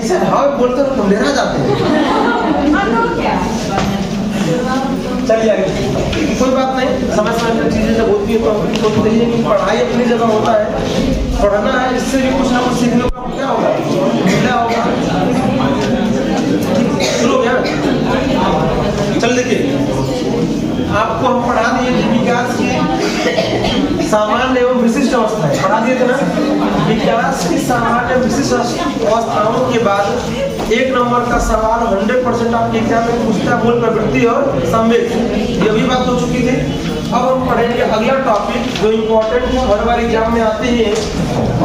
ऐसे भाव बोलते हो तो लेना जाते हैं। चलिए आगे, कोई बात नहीं, समय समय पर चीजें जब होती है तो अपनी सोचते हैं कि पढ़ाई अपनी जगह होता है, पढ़ना है, इससे भी कुछ ना कुछ सीखने को क्या होगा, मिला होगा। शुरू हो गया, चल देखिए, आपको हम पढ़ा दिए थे विकास की सामान्य एवं विशिष्ट अवस्थाएं, पढ़ा दिए थे ना। विकास की सामान्य विशिष्ट अवस्थाओं के बाद एक नंबर का सवाल 100% आपके एग्जाम में पूछता है, मूल प्रवृत्ति और संवेग, ये भी बात हो चुकी थी। अब हम पढ़ेंगे अगला टॉपिक जो इम्पोर्टेंट हर बार एग्जाम में आते हैं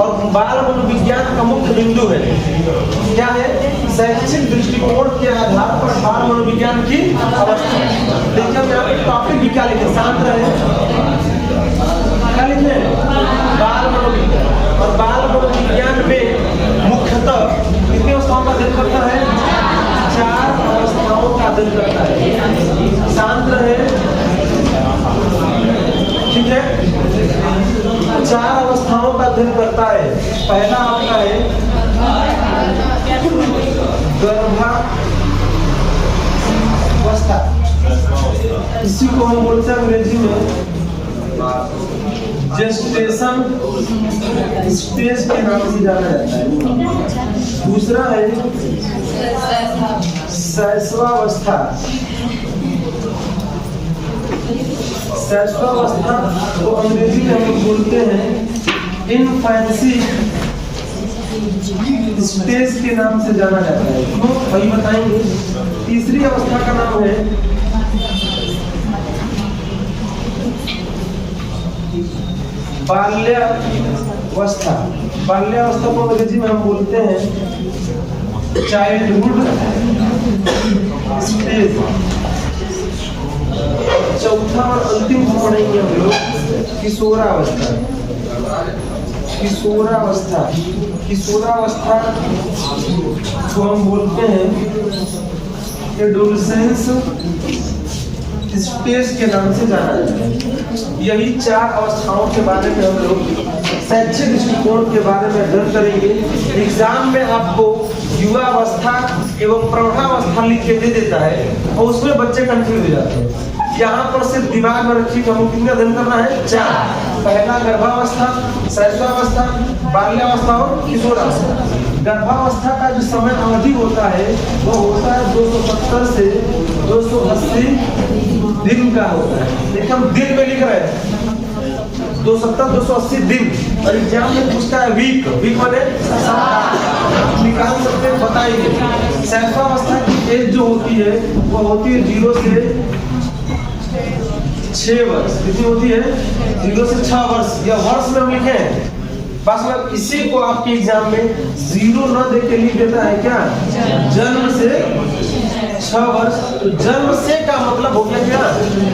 और बाल मनोविज्ञान का मुख्य बिंदु है। क्या है? शैक्षिक दृष्टिकोण के आधार पर बाल मनोविज्ञान की अवस्था। देखिए हम यहाँ पे टॉपिक भी क्या लिखे, शांत रहे, क्या लिखे, बाल मनोविज्ञान। और बाल मनोविज्ञान में मुख्यतः कितनी अवस्थाओं का अध्ययन करता है? 4 अवस्थाओं का अध्ययन करता है। शांत रहे, ठीक है, 4 अवस्थाओं का अध्ययन करता है। पहला आपका है गर्भावस्था, इसी को हम बोलते हैं अंग्रेजी में जेस्टेशन स्टेज के नाम से जाना जाता है। दूसरा है शैशवावस्था, शैशवावस्था को अंग्रेजी में हम लोग बोलते हैं इनफैंसी स्टेज के नाम से जाना जाता है। क्यों, वही बताएंगे। तीसरी अवस्था का नाम है बाल्यावस्था। बाल्यावस्था को अंग्रेजी में हम बोलते हैं चाइल्डहुड स्टेज। चौथा और अंतिम पढ़ेंगे हम लोग किशोरावस्था। किशोरावस्था, किशोरावस्था को हम बोलते हैं एडोलसेंस स्टेज के नाम से जाना जाता है। यही 4 अवस्थाओं के बारे में हम लोग शैक्षिक दृष्टिकोण के बारे में अध्ययन करेंगे। एग्जाम में आपको युवावस्था एवं प्रौढ़ावस्था लिख के दे देता है और उसमें बच्चे कंफ्यूज हो जाते हैं। यहाँ पर सिर्फ दिमाग में रखिए कि हमको कितने अध्ययन करना है? 4। पहला गर्भावस्था, शैशवावस्था, बाल्यावस्था और किशोरावस्था। गर्भावस्था का जो समय अवधि होता है वो होता है 270 से 280 दिन का होता है। देखिए हम दिन में लिख रहे हैं 270-280 दिन, और एग्जाम में पूछता है वीक, वीक माने निकाल सकते हैं, बताइए। शैशवावस्था की एज जो होती है वो होती है 0 से 6 वर्ष। कितनी होती है? 0 से 6 वर्ष, या वर्ष में हम लिखे हैं। बस में इसी को आपके एग्जाम में 0 न दे के लिख देता है क्या? जन्म से 6 वर्ष। तो जन्म से का मतलब हो गया क्या?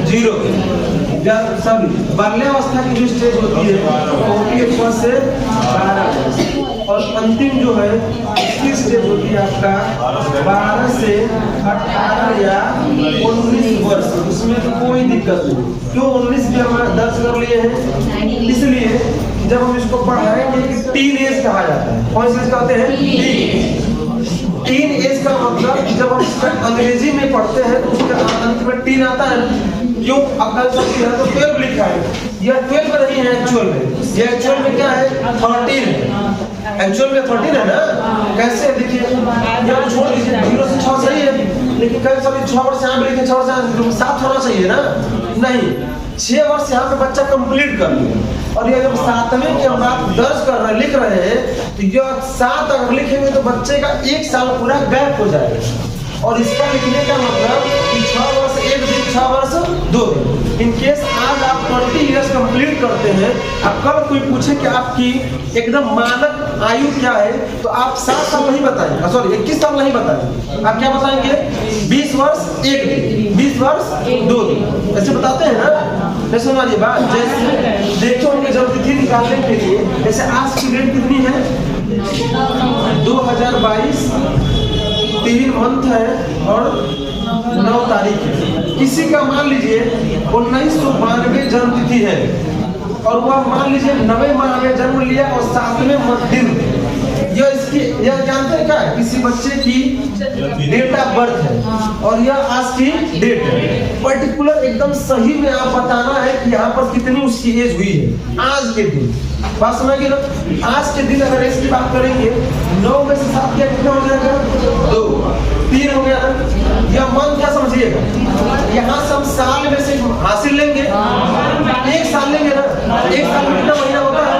0। सॉरी, बाल्यावस्था की जो स्टेज होती है वो होती है 6 से 12 वर्ष। और अंतिम जो है इसकी स्टेज होती है आपका 12 से 18 या 19 वर्ष। उसमें तो कोई दिक्कत नहीं। क्यों 19 भी हम दर्ज कर लिए हैं? इसलिए जब हम इसको पढ़ाएंगे कि टीन एज कहा जाता है। कौन सी एज कहते हैं? टीन एज का मतलब जब हम इसका अंग्रेजी में पढ़ते हैं तो उसके अंत में टीन आता है। क्यों? अकल शक्ति है तो 12 लिखा है, यह 12 नहीं है एक्चुअल में। ये एक्चुअल में क्या है? 13 है। एक्चुअल में 13 है ना। कैसे? देखिए यहाँ छोड़ दीजिए, 0 से 6 सही है, लेकिन कई सभी 6 वर्ष यहाँ भी लिखे, 6 वर्ष 7 होना चाहिए ना। नहीं, 6 वर्ष यहाँ पे बच्चा कंप्लीट कर लिया। और ये जब 7वें की हम बात दर्ज कर रहे लिख रहे हैं तो यह 7 अगर लिखेंगे तो बच्चे का 1 साल पूरा गैप हो जाएगा। और इसका लिखने का मतलब कि 6 वर्ष 1 दिन, 6 वर्ष 2 दिन। इन केस आज आप 20 ईयर्स कंप्लीट करते हैं, अब कल कोई पूछे कि आपकी एकदम मानक आयु क्या है तो आप 7 साल नहीं बताएंगे, सॉरी 21 साल नहीं बताएंगे। आप क्या बताएंगे? 20 वर्ष 1 दिन, 20 वर्ष 2 दिन, ऐसे बताते हैं ना। जैसे हमारी बात, जैसे देखो उनकी जब तिथि निकालने के लिए, जैसे आज की डेट कितनी है? 2022, 3 मंथ है और 9 तारीख है। किसी का मान लीजिए 1992 जन्म तिथि है और वह मान लीजिए 90 माह में जन्म लिया और 7वें दिन। यह इसकी यह जानते हैं क्या है? किसी किसी बच्चे की डेट ऑफ बर्थ है और यह आज की डेट है, पर्टिकुलर एकदम सही में आप बताना है कि यहाँ पर कितनी उसकी एज हुई है आज के दिन। बात समझिए ना, आज के दिन अगर इसकी बात करेंगे 9 में से 7 किया कितना हो जाएगा? 2, 3 हो गया ना। यह मंथ क्या समझिएगा, यहाँ से हम साल में से हासिल लेंगे, 1 साल लेंगे ना, 1 साल में कितना महीना होता है?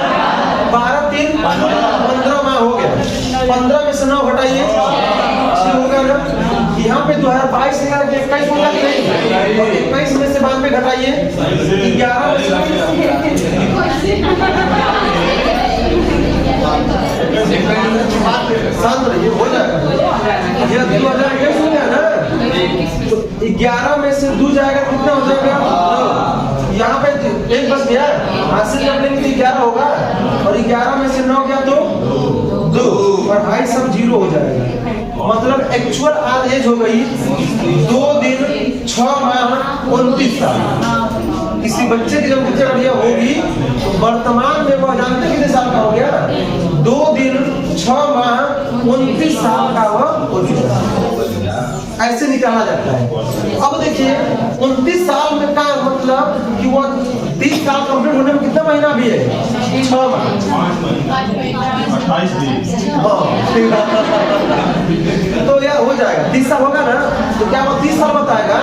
12, 3, 15 माह हो गया। 15 में से 9 घटाइए, 6 होगा ना। यहाँ पे 2022 है, 21 होगा कि नहीं? 21 में से 92 घटाइए, 11 शांत रहिए, हो जाएगा। यह 2021 हो गया ना, तो 11 में से 2 जाएगा, कितना हो जाएगा? 9। यहाँ पे 1 बच गया, हासिल कर लेंगे तो 11 होगा, और 11 में से 9 गया तो 2, और 2.5 सब 0 हो जाएगा। मतलब एक्चुअल आज एज हो गई 2 दिन 6 माह 29 साल। किसी बच्चे की जब दिनचर्या होगी तो वर्तमान में वह जानते कितने साल का हो गया? 2 दिन 6 माह 29 साल का वह हो गया। ऐसे निकाला जाता है। अब देखिए 29 साल में का मतलब कि वो 30 साल कंप्लीट होने में कितना महीना भी है? 6 माह 28 दिन। तो यह हो जाएगा 30 साल होगा ना, तो क्या वो 30 साल बताएगा?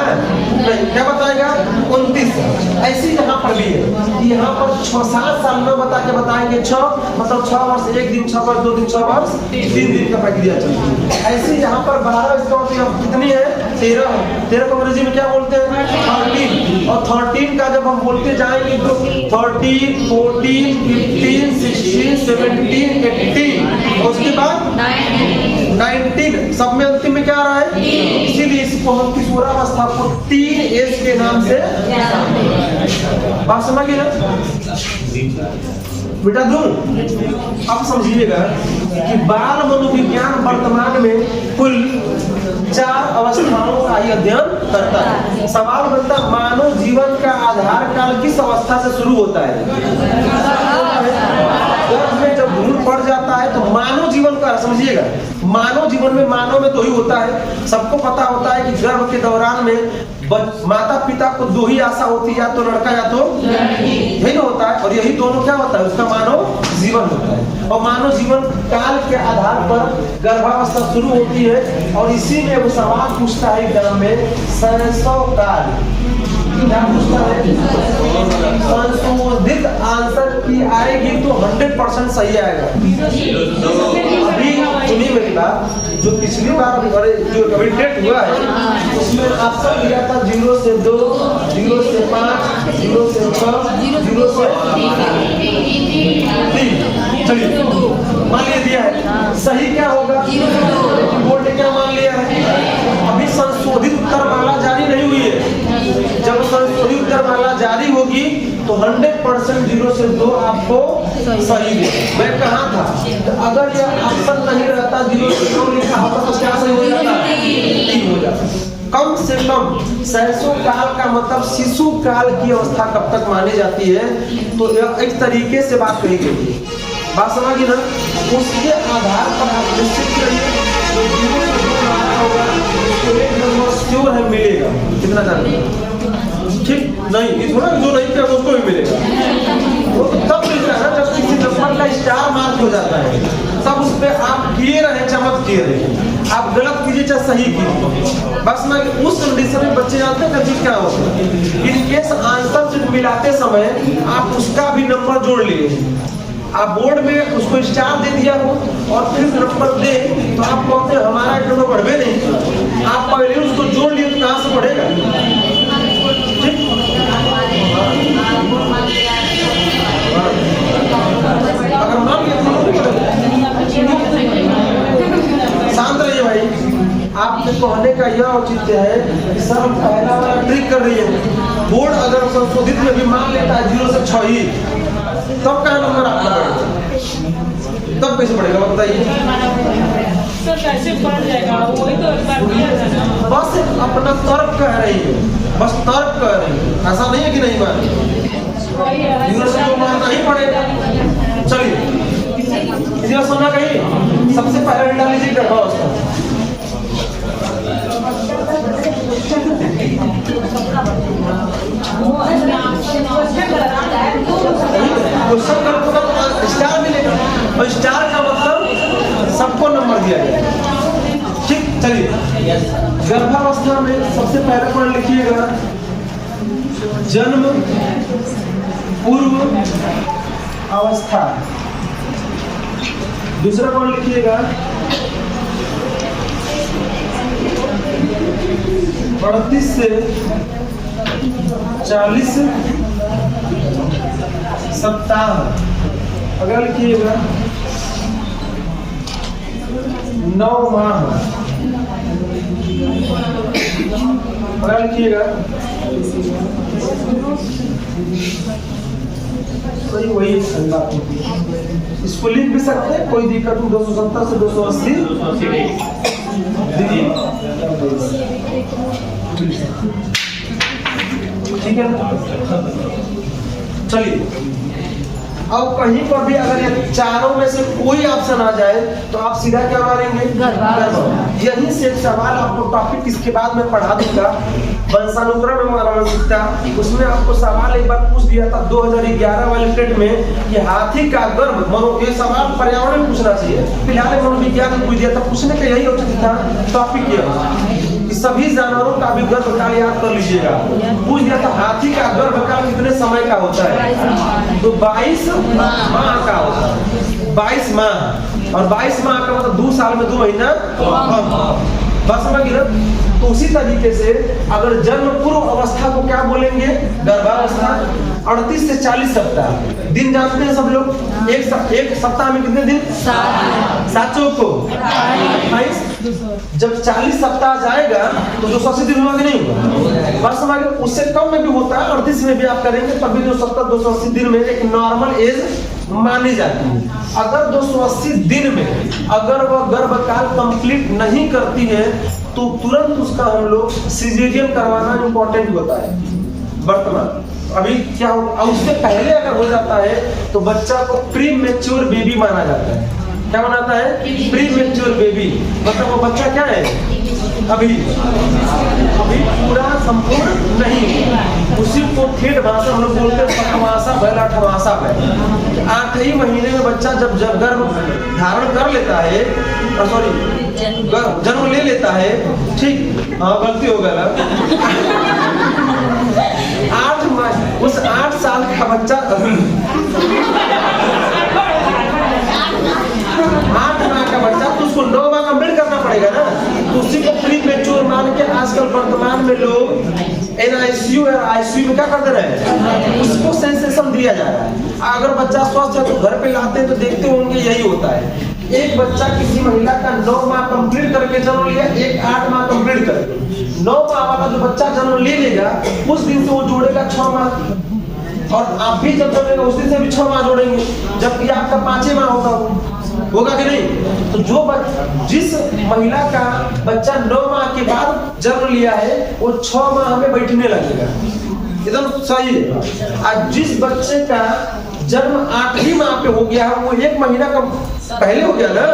नहीं, क्या बताएगा? 29 साल। ऐसे यहाँ पर भी है, यहाँ पर 6-7 साल में बता के बताएंगे 6, मतलब 6 वर्ष 1 दिन, 6 वर्ष 2 दिन, 6 वर्ष 3 दिन का प्रक्रिया चलती है। ऐसे यहाँ पर 12 इसका मतलब कितनी है? 13 को अंग्रेजी में क्या बोलते हैं? 13। और 13 का जब हम बोलते जाएंगे तो 13, 14, 15, 16, 17, 18 और उसके बाद 19, सब में अंतिम में क्या आ रहा है? इसीलिए इसको हम किशोरावस्था को टीन एज के नाम से बात समझिए ना बेटा। दूं अब समझिएगा कि बाल मनोविज्ञान वर्तमान में कुल 4 अवस्थाओं का ही अध्ययन करता है। सवाल बनता है मानव जीवन का आधार काल किस अवस्था से शुरू होता है? गर्भ में जब भ्रूण पड़ जाता है तो मानव जीवन का समझिएगा, मानव जीवन में मानव में 2 ही होता है। सबको पता होता है कि गर्भ के दौरान में माता पिता को 2 ही आशा होती है, या तो लड़का या तो यही होता है, और यही दोनों क्या होता है? उसका मानव जीवन होता है। और मानव जीवन काल के आधार पर गर्भावस्था शुरू होती है, और इसी में वो सवाल पूछता है एग्जाम में, शैशव काल क्या पूछता है? संशोधित आंसर की आएगी तो 100% सही आएगा। अभी सुनिए मेरी बात, जो पिछली बार जो अभी डेट हुआ है उसमें ऑप्शन दिया था 0 से 2, 0 से 5, 0 से 6, 0 से 3। चलिए मान लिया दिया है, सही क्या होगा? बोर्ड ने क्या मान लिया है? अभी संशोधित उत्तर माला जारी नहीं हुई है। जब संशोधित उत्तर माला जारी होगी तो 100% 0 से 2 आपको सही है। मैं कहा था अगर यह ऑप्शन नहीं रहता 0 से 2 लिखा होता तो क्या सही हो जाता? 3 हो जाता। कम से कम शैशव काल का मतलब शिशु काल की अवस्था कब तक मानी जाती है? तो एक तरीके से बात कही गई है, बात समझिए ना। उसके आधार पर आप निश्चित करिए श्योर है मिलेगा। कितना जानते ठीक नहीं, ये थोड़ा जो नहीं किया उसको भी मिलेगा। वो तो तब मिलता है ना जब किसी नंबर का स्टार मार्क हो जाता है, तब उस पर आप किए रहे चमक किए रहे, आप गलत कीजिए चाहे सही कीजिए। बस मैं उस कंडीशन में बच्चे जानते हैं कभी क्या होता है, इन केस आंसर शीट मिलाते समय आप उसका भी नंबर जोड़ लिए, आप बोर्ड में उसको स्टार दे दिया हो और फिर नंबर दे तो आप कहते हमारा एक नंबर बढ़े नहीं, आप पहले उसको जोड़ लिए तो कहाँ से बढ़ेगा? ठीक, अगर मान शांत रहिए भाई, आपके कहने का यह औचित्य है कि सर हम पहला वाला ट्रिक कर रही है। बोर्ड अगर संशोधित में भी मान लेता है 0 से 6 ही, तब क्या नंबर आपका बढ़ेगा? तब कैसे बढ़ेगा बताइए? सर कैसे बढ़ जाएगा? वही तो एक बार किया जाएगा। बस अपना तर्क कह रही है, बस तर्क कह रही है, ऐसा नहीं है कि नहीं मान 0 से 2 मानना ही पड़ेगा। चलिए इसी बात सुनना कहीं सबसे पहले डाल लीजिए गर्भावस्था। क्वेश्चन करो तो स्टार मिलेगा, और स्टार का मतलब सबको नंबर दिया जाएगा। ठीक, चलिए गर्भावस्था में सबसे पहले पॉइंट लिखिएगा जन्म पूर्व अवस्था। दूसरा पॉइंट लिखिएगा 38 से 40 सप्ताह। अगर लिखिएगा 9 माह। अगर लिखिएगा वही बात होती है, इसको लिख भी सकते हैं, कोई दिक्कत नहीं। 270 से 280 ठीक है ना। चलिए अब कहीं पर भी अगर ये चारों में से कोई ऑप्शन आ जाए तो आप सीधा क्या मारेंगे? यही से एक सवाल आपको टॉपिक इसके बाद में पढ़ा दूंगा, वंशानुक्रम में मानसिकता। उसमें आपको सवाल एक बार पूछ दिया था 2011 वाले टेट में कि हाथी का गर्भ, ये सवाल पर्यावरण में पूछना चाहिए, फिलहाल मनोविज्ञान में पूछ दिया था। पूछने का यही औचित्य था टॉपिक ये कि सभी जानवरों का भी गर्भकाल याद कर लीजिएगा। पूछ दिया था हाथी का गर्भकाल कितने समय का होता है? तो 22 माह का होता है। 22 माह, और 22 माह का मतलब 2 साल में 2 महीना बस समझ गए। तो उसी तरीके से अगर जन्म पूर्व अवस्था को क्या बोलेंगे? गर्भावस्था। 38 से 40 सप्ताह। दिन जानते हैं सब लोग, एक सप्ताह में कितने दिन? 7 को 28। जब 40 सप्ताह जाएगा तो 280 दिन होगा कि नहीं होगा? बस समझ गए। उससे कम में भी होता है, 38 में भी आप करेंगे तब भी 270-280 दिन में एक नॉर्मल एज मानी जाती है। अगर 280 दिन में अगर वह गर्भकाल कंप्लीट नहीं करती है तो तुरंत उसका हम लोग सिजेरियन करवाना इम्पोर्टेंट होता है वर्तमान। अभी क्या हो, उससे पहले अगर हो जाता है तो बच्चा को प्री मैच्योर बेबी माना जाता है। क्या बनाता है? Pre mature baby. मतलब वो बच्चा क्या है? अभी पूरा संपूर्ण नहीं। उसी को ठेठ भाषा हम लोग बोलते हैं पटवासा बैल, अठवासा बैल। 8 ही महीने में बच्चा जब गर्भ धारण कर लेता है, सॉरी जन्म ले लेता है, ठीक, हाँ गलती हो गया। 8 साल का बच्चा 8 माह का बच्चा, तो उसको 9 माह कंप्लीट करना पड़ेगा ना। तो उसी को प्री मैच्योर मान के आजकल वर्तमान में लोग NICU और ICU में क्या कर दे रहे हैं? उसको सेंसेशन दिया जा रहा है। अगर बच्चा स्वस्थ है तो घर पे लाते हैं तो देखते होंगे यही होता है। एक बच्चा किसी महिला का 9 माह कंप्लीट करके जन्म लिया, एक 8 माह कंप्लीट करके। 9 माह वाला जो बच्चा जन्म ले लेगा उस दिन से वो जोड़ेगा 6 माह, और आप भी जब जन्मेगा उस दिन से भी 6 माह जोड़ेंगे, जबकि आपका 5 माह होगा कि नहीं? तो जो जिस महिला का बच्चा 9 माह के बाद जन्म लिया है वो 6 माह हमें बैठने लगेगा, एकदम सही है। आज जिस बच्चे का जन्म 8 माह पे हो गया है वो 1 महीना का पहले हो गया ना,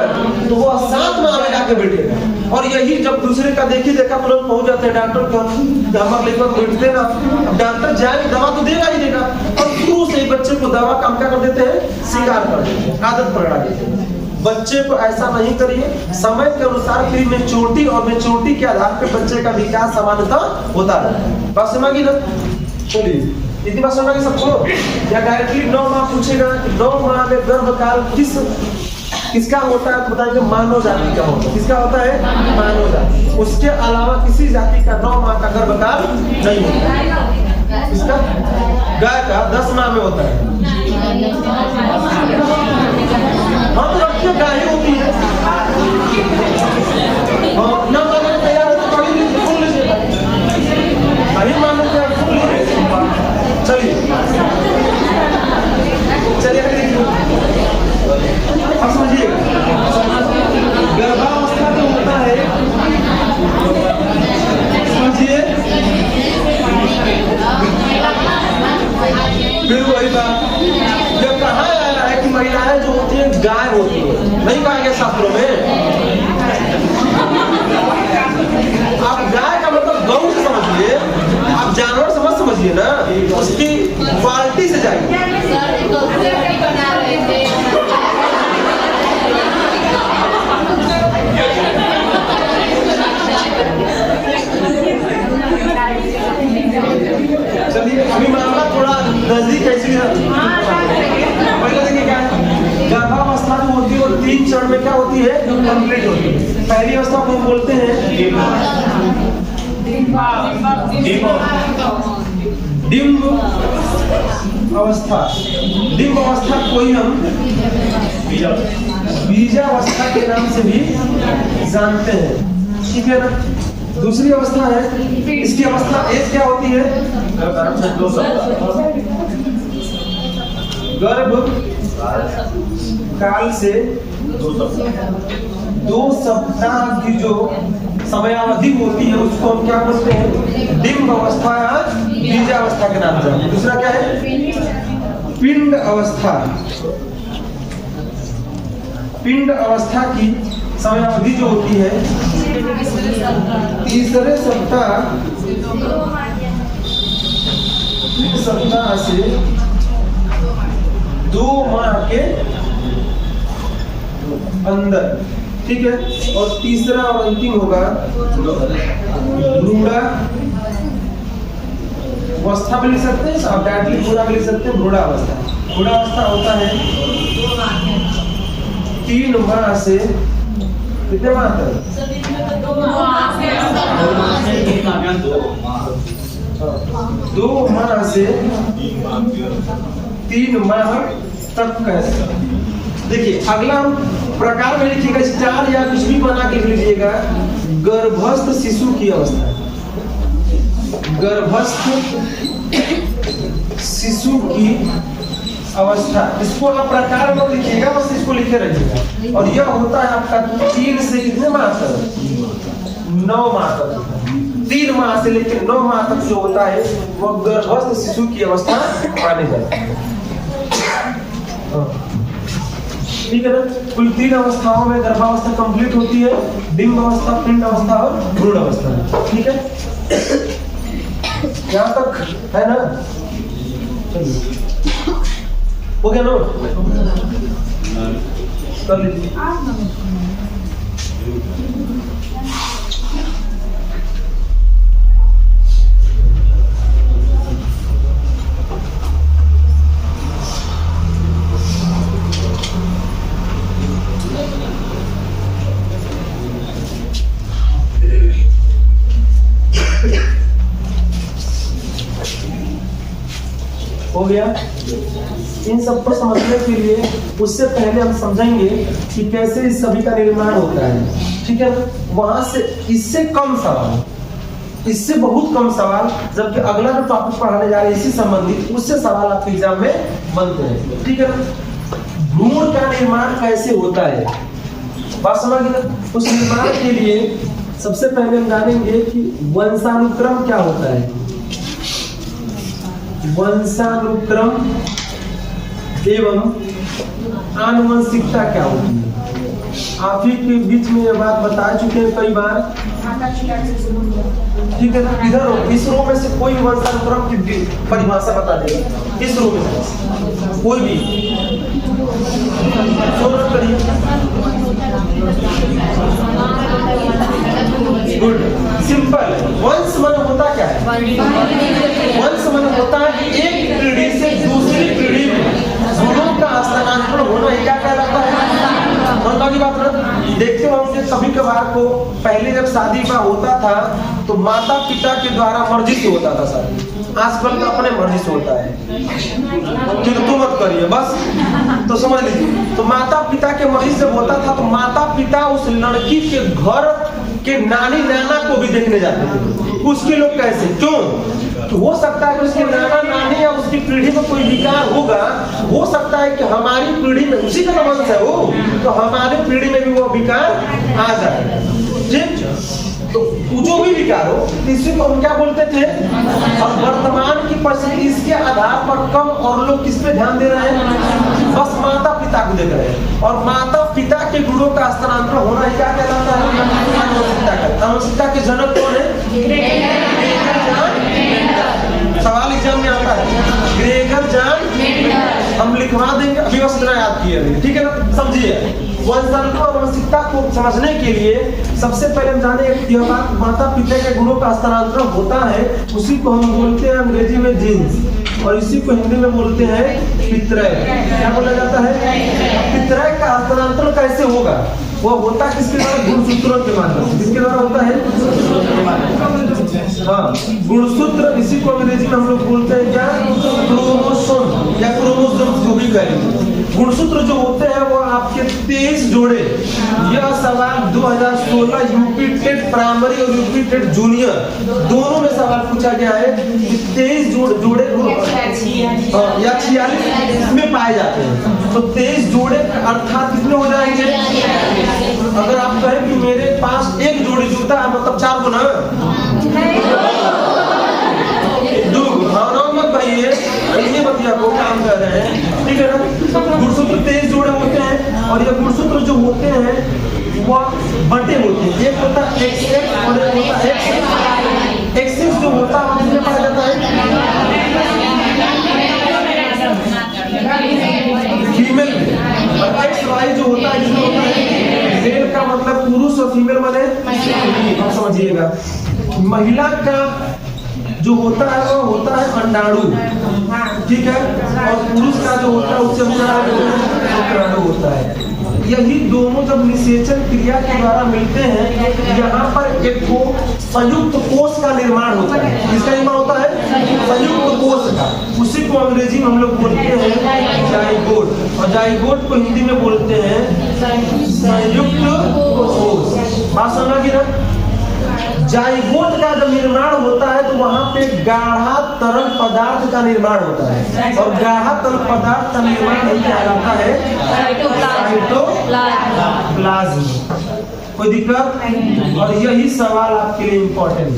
तो वो 7 माह में जाके बैठेगा। और यही जब दूसरे का देखा तुरंत पहुंच जाते हैं डॉक्टर के, हमारे लेकर बैठते ना, डॉक्टर जाए दवा तो देगा ही देगा, और शुरू से ही बच्चे को दवा काम क्या कर देते हैं? स्वीकार कर देते हैं, आदत पकड़ा देते हैं। बच्चे को ऐसा नहीं करिए। समय के अनुसार प्री मैच्योरिटी और मैच्योरिटी के आधार पर बच्चे का विकास सामान्यतः होता है। बात समझिए ना। चलिए इतनी बात समझ गए सबको? या डायरेक्टली 9 माह पूछेगा कि 9 माह में गर्भकाल किसका होता है? तो बताइए मानव जाति का होता है। किसका होता है? मानव जाति। उसके अलावा किसी जाति का 9 माह का गर्भकाल नहीं होता। इसका गाय का 10 माह में होता है। हाँ तो लड़कियां गाय होती है। ना मानने तैयार है तो पढ़ी लीजिए, सुन लीजिए, नहीं मानने तैयार सुन लीजिए। चलिए अब समझिएगा, गर्भावस्था जो होता है, समझिए, फिर वही बात जब कहा जा रहा है कि महिलाएं जो होती है गाय होती है, नहीं कहा गया शास्त्रों में। आप गाय का मतलब गौ से समझिए, आप जानवर समझिए। समझिए ना, उसकी क्वालिटी से जाइए। बना रहे थे। चलिए अभी मामला थोड़ा नजदीक है, इसलिए पहले देखिए क्या है, गर्भावस्था जो होती है वो 3 चरण में क्या होती है, कंप्लीट होती है। पहली अवस्था को हम बोलते हैं डिम्ब अवस्था। डिम्ब अवस्था को ही हम बीजावस्था के नाम से भी जानते हैं, ठीक है ना। दूसरी अवस्था है, इसकी अवस्था एक क्या होती है, गर्भ काल से 2 सप्ताह की जो समयावधि होती है उसको हम क्या बोलते हैं, डिम्ब अवस्था या बीजावस्था के नाम से। दूसरा क्या है, पिंड अवस्था। पिंड अवस्था की समयावधि जो होती है तीसरे सप्ताह से 2 माह के अंदर, ठीक है। और तीसरा और अंतिम होगा भ्रूणा अवस्था भी लिख सकते हैं, आप डायरेक्टली भ्रूणा भी लिख सकते हैं। भ्रूणा अवस्था, भ्रूणा अवस्था होता है 3 माह से कितने माह तक, 2 माह से 3 माह तक कैसे। देखिए अगला हम प्रकार में लिखिएगा, स्टार या कुछ भी बना के लिख लीजिएगा। गर्भस्थ शिशु की अवस्था, गर्भस्थ शिशु की अवस्था, इसको आप प्रकार में लिखिएगा, बस इसको लिखे रहिएगा। और यह होता है आपका 3 से कितने माह तक, 9 माह तक। 3 माह से लेकर 9 माह तक जो होता है वो गर्भस्थ शिशु की अवस्था मानी जाती है, ठीक है ना। कुल 3 अवस्थाओं में गर्भावस्था कंप्लीट होती है, डिम्ब अवस्था, पिंड अवस्था और भ्रूण अवस्था, ठीक है। यहाँ तक है ना, चलिए हो गया ना, कर लीजिए। हो गया। इन सब को समझने के लिए उससे पहले हम समझेंगे कि कैसे इस सभी का निर्माण होता है, ठीक है। वहां से इससे कम सवाल, इससे बहुत कम सवाल, जबकि अगला जो टॉपिक पढ़ाने जा रहे हैं इसी संबंधित, उससे सवाल आपके एग्जाम में बनते हैं, ठीक है ना। भ्रूण का निर्माण कैसे होता है, बात समझ गए। उस निर्माण के लिए सबसे पहले हम जानेंगे कि वंशानुक्रम क्या होता है। वंशानुक्रम एवं आनुवंशिकता क्या होती है। आप ही के बीच में ये बात बता चुके हैं कई बार, ठीक है ना। इधर इस रो में से कोई वंशानुक्रम की परिभाषा बता देगा, इस रो में से कोई भी करिए। Good, simple. वंश मन होता क्या है, वंश मन होता है एक पीढ़ी से दूसरी पीढ़ी में गुणों का स्थानांतरण होना, ये क्या कहलाता है, मनता की बात ना। देखते होंगे कभी कभार को पहले जब शादी का होता था तो माता पिता के द्वारा मर्जी से होता था शादी, आजकल तो अपने मर्जी से होता है, तो मत करिए बस, तो समझ लीजिए। तो माता पिता के मर्जी से होता था, तो माता पिता उस लड़की के घर के नानी नाना को भी देखने जाते थे। उसके लोग कैसे, क्यों, तो हो सकता है कि उसके नाना नानी या उसकी पीढ़ी में कोई विकार होगा, हो सकता है कि हमारी पीढ़ी में, उसी का वंश है वो, तो हमारी पीढ़ी में भी वो विकार आ जाए, ठीक। तो जो भी विकार हो इसी को हम क्या बोलते थे। और वर्तमान की परिस्थिति इसके आधार पर कम और लोग किस पे ध्यान दे रहे हैं, बस माता पिता को देख रहे हैं। और माता पिता के गुणों का स्थानांतरण होना ही क्या कहलाता है, आनुवंशिकता का। आनुवंशिकता के जनक कौन है, सवाल क्लियर, ठीक है ना? समझिए, वंशानुक्रम आनुवंशिकता को समझने के लिए सबसे पहले हम जाने यह बात, माता पिता के गुणों का हस्तांतरण होता है, उसी को हम बोलते हैं अंग्रेजी में जीन्स, और इसी को हिंदी में बोलते हैं पितृय। क्या बोला जाता है? पितृय का हस्तांतरण कैसे होगा? वो होता है किसके द्वारा? गुणसूत्रों के माध्यम से। किसके द्वारा होता है? हाँ, गुणसूत्र, इसी को अंग्रेजी में हम लोग बोलते हैं क्या? क्रोमोसोम या क्रोमोसोम, जो भी कहें। गुणसूत्र जो होते हैं वो आपके 23 जोड़े। यह सवाल 2016 यूपी टेट प्राइमरी और यूपी टेट जूनियर दोनों में सवाल पूछा गया है कि 23 जोड़े या 46 इसमें पाए जाते हैं। तो 23 जोड़े अर्थात कितने हो जाएंगे? अगर आप कहें कि मेरे पास एक जोड़ी जूता है, मतलब 4 गुना, 2 भावनाओं मत भाई, ये बतिया को काम कर रहे हैं, ठीक है ना? गुणसूत्र 23 जोड़े होते हैं, और ये गुणसूत्र जो होते हैं वो बटे होते हैं। एक होता है XX और एक होता है XX जो होता है वो कितने पाया जाता है? फीमेल में। और XY जो होता है जिसमें होता है मेल का मतलब पुरुष और फीमेल माने, आप समझिएगा। महिला का जो होता है वो होता है अंडाणु, ठीक है, और पुरुष का जो होता है उससे शुक्राणु होता है। यही दोनों जब निषेचन क्रिया के द्वारा मिलते हैं, यहाँ पर एक को संयुक्त कोष का निर्माण होता है। किसका निर्माण होता है? संयुक्त कोष का। उसी को अंग्रेजी में हम लोग बोलते हैं जाइगोट, और जाइगोट को हिंदी में बोलते हैं संयुक्त कोष। बात समझ गई ना? जाइगोट का जब निर्माण होता है तो वहां पे गाढ़ा तरल पदार्थ का निर्माण होता है, और गाढ़ा तरल पदार्थ का निर्माण नहीं कहलाता है साइटोप्लाज्म। कोई दिक्कत? और यही सवाल आपके लिए इम्पोर्टेंट है।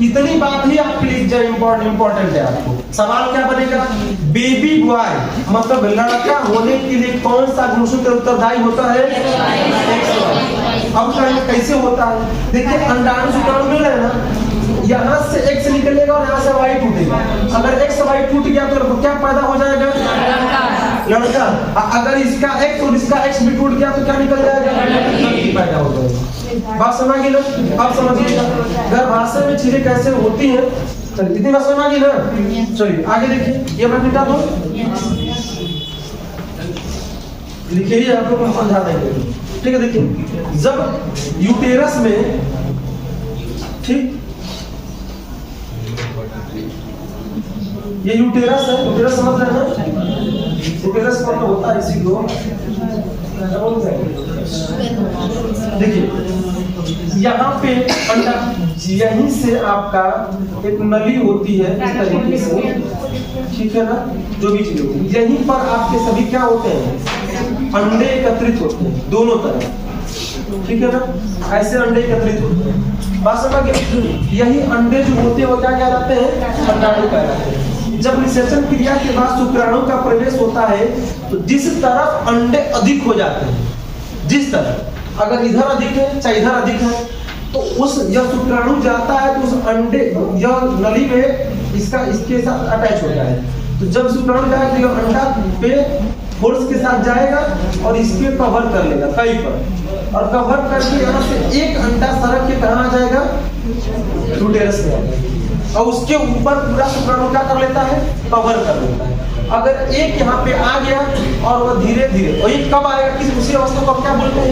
इतनी बात ही आपके लिए इम्पोर्टेंट है। आपको सवाल क्या बनेगा? बेबी बॉय मतलब लड़का होने के लिए कौन सा गुणसूत्र उत्तरदायी होता है? अब कैसे होता है? देखिए, अंडाणु शुक्राणु मिल रहे हैं ना, यहाँ से X निकलेगा और यहाँ से Y टूटेगा। अगर X Y टूट गया तो क्या पैदा हो जाएगा? लड़का। अगर इसका X और इसका X भी टूट गया तो क्या निकल जाएगा? लड़की पैदा हो जाएगा। बात समझ गई ना? अब समझिएगा गर्भाशय में चीजें कैसे होती हैं। चलिए, इतनी बात समझ गई ना? चलिए आगे देखिए, ये मैं मिटा दो, लिखिए, आप लोग को समझा देंगे, ठीक है? देखिए, जब यूटेरस में, ठीक, ये यूटेरस है, यूटेरस समझ रहे हैं ना? यूटेरस का मतलब होता है इसी को, देखिए यहाँ पे अंडा, यहीं से आपका एक नली होती है इस तरीके से, ठीक है ना? जो भी चीज होती है, यहीं पर आपके सभी क्या होते हैं? अंडे एकत्रित होते हैं दोनों तरफ, ठीक है ना? ऐसे अंडे एकत्रित होते हैं। बात समझ गए? यही अंडे जो होते हैं वो क्या कहलाते हैं? अंडाणु कहलाते हैं। जब निषेचन क्रिया के बाद शुक्राणु का प्रवेश होता है तो जिस तरफ अंडे अधिक हो जाते हैं, जिस तरफ, अगर इधर अधिक है चाहे इधर अधिक है, तो उस यह शुक्राणु जाता है तो उस अंडे, यह नली में इसके साथ अटैच होता है। तो जब शुक्राणु जाएगा तो यह अंडा पे फोर्स के साथ जाएगा और इसके कवर कर लेगा कहीं पर, और कवर करके यहाँ से एक अंडा सरक के कहाँ आ जाएगा? यूटेरस में, और उसके ऊपर पूरा शुक्राणु क्या कर लेता है? कवर कर लेता है। अगर एक यहाँ पे आ गया और वह धीरे धीरे, और ये कब आएगा? किस उसी अवस्था को क्या बोलते हैं?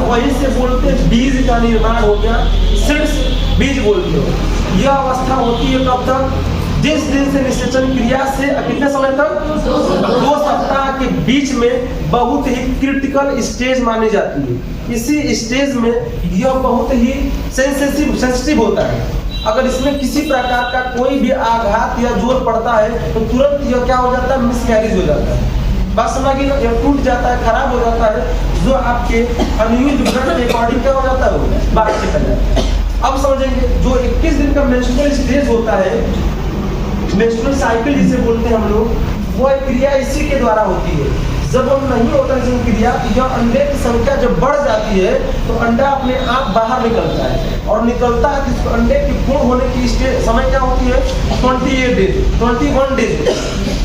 वहीं से बोलते हैं बीज का निर्माण हो गया, सीड्स, बीज बोलते हो। यह अवस्था होती है कब तक? जिस दिन से निषेचन क्रिया से कितने समय तक? 2 सप्ताह के बीच में बहुत ही क्रिटिकल स्टेज मानी जाती है। इसी स्टेज में यह बहुत ही सेंसिटिव होता है। अगर इसमें किसी प्रकार का कोई भी आघात या जोर पड़ता है तो तुरंत यह क्या हो जाता है? मिसकैरेज हो जाता है। बात समझ गई ना? यह टूट जाता है, खराब हो जाता है, जो आपके अनुयूज ब्लड के अकॉर्डिंग क्या हो जाता है? वो बाहर निकल जाता है। अब समझेंगे, जो 21 दिन का मेंस्ट्रुअल स्टेज होता है, मेंस्ट्रुअल साइकिल जिसे बोलते हैं हम लोग, वो क्रिया इसी के द्वारा होती है। जब हम नहीं होता है क्रिया, यह अंडे की संख्या जब बढ़ जाती है तो अंडा अपने आप बाहर निकलता है, और निकलता है तो अंडे की पूर्ण होने की समय क्या होती है? 21 डेज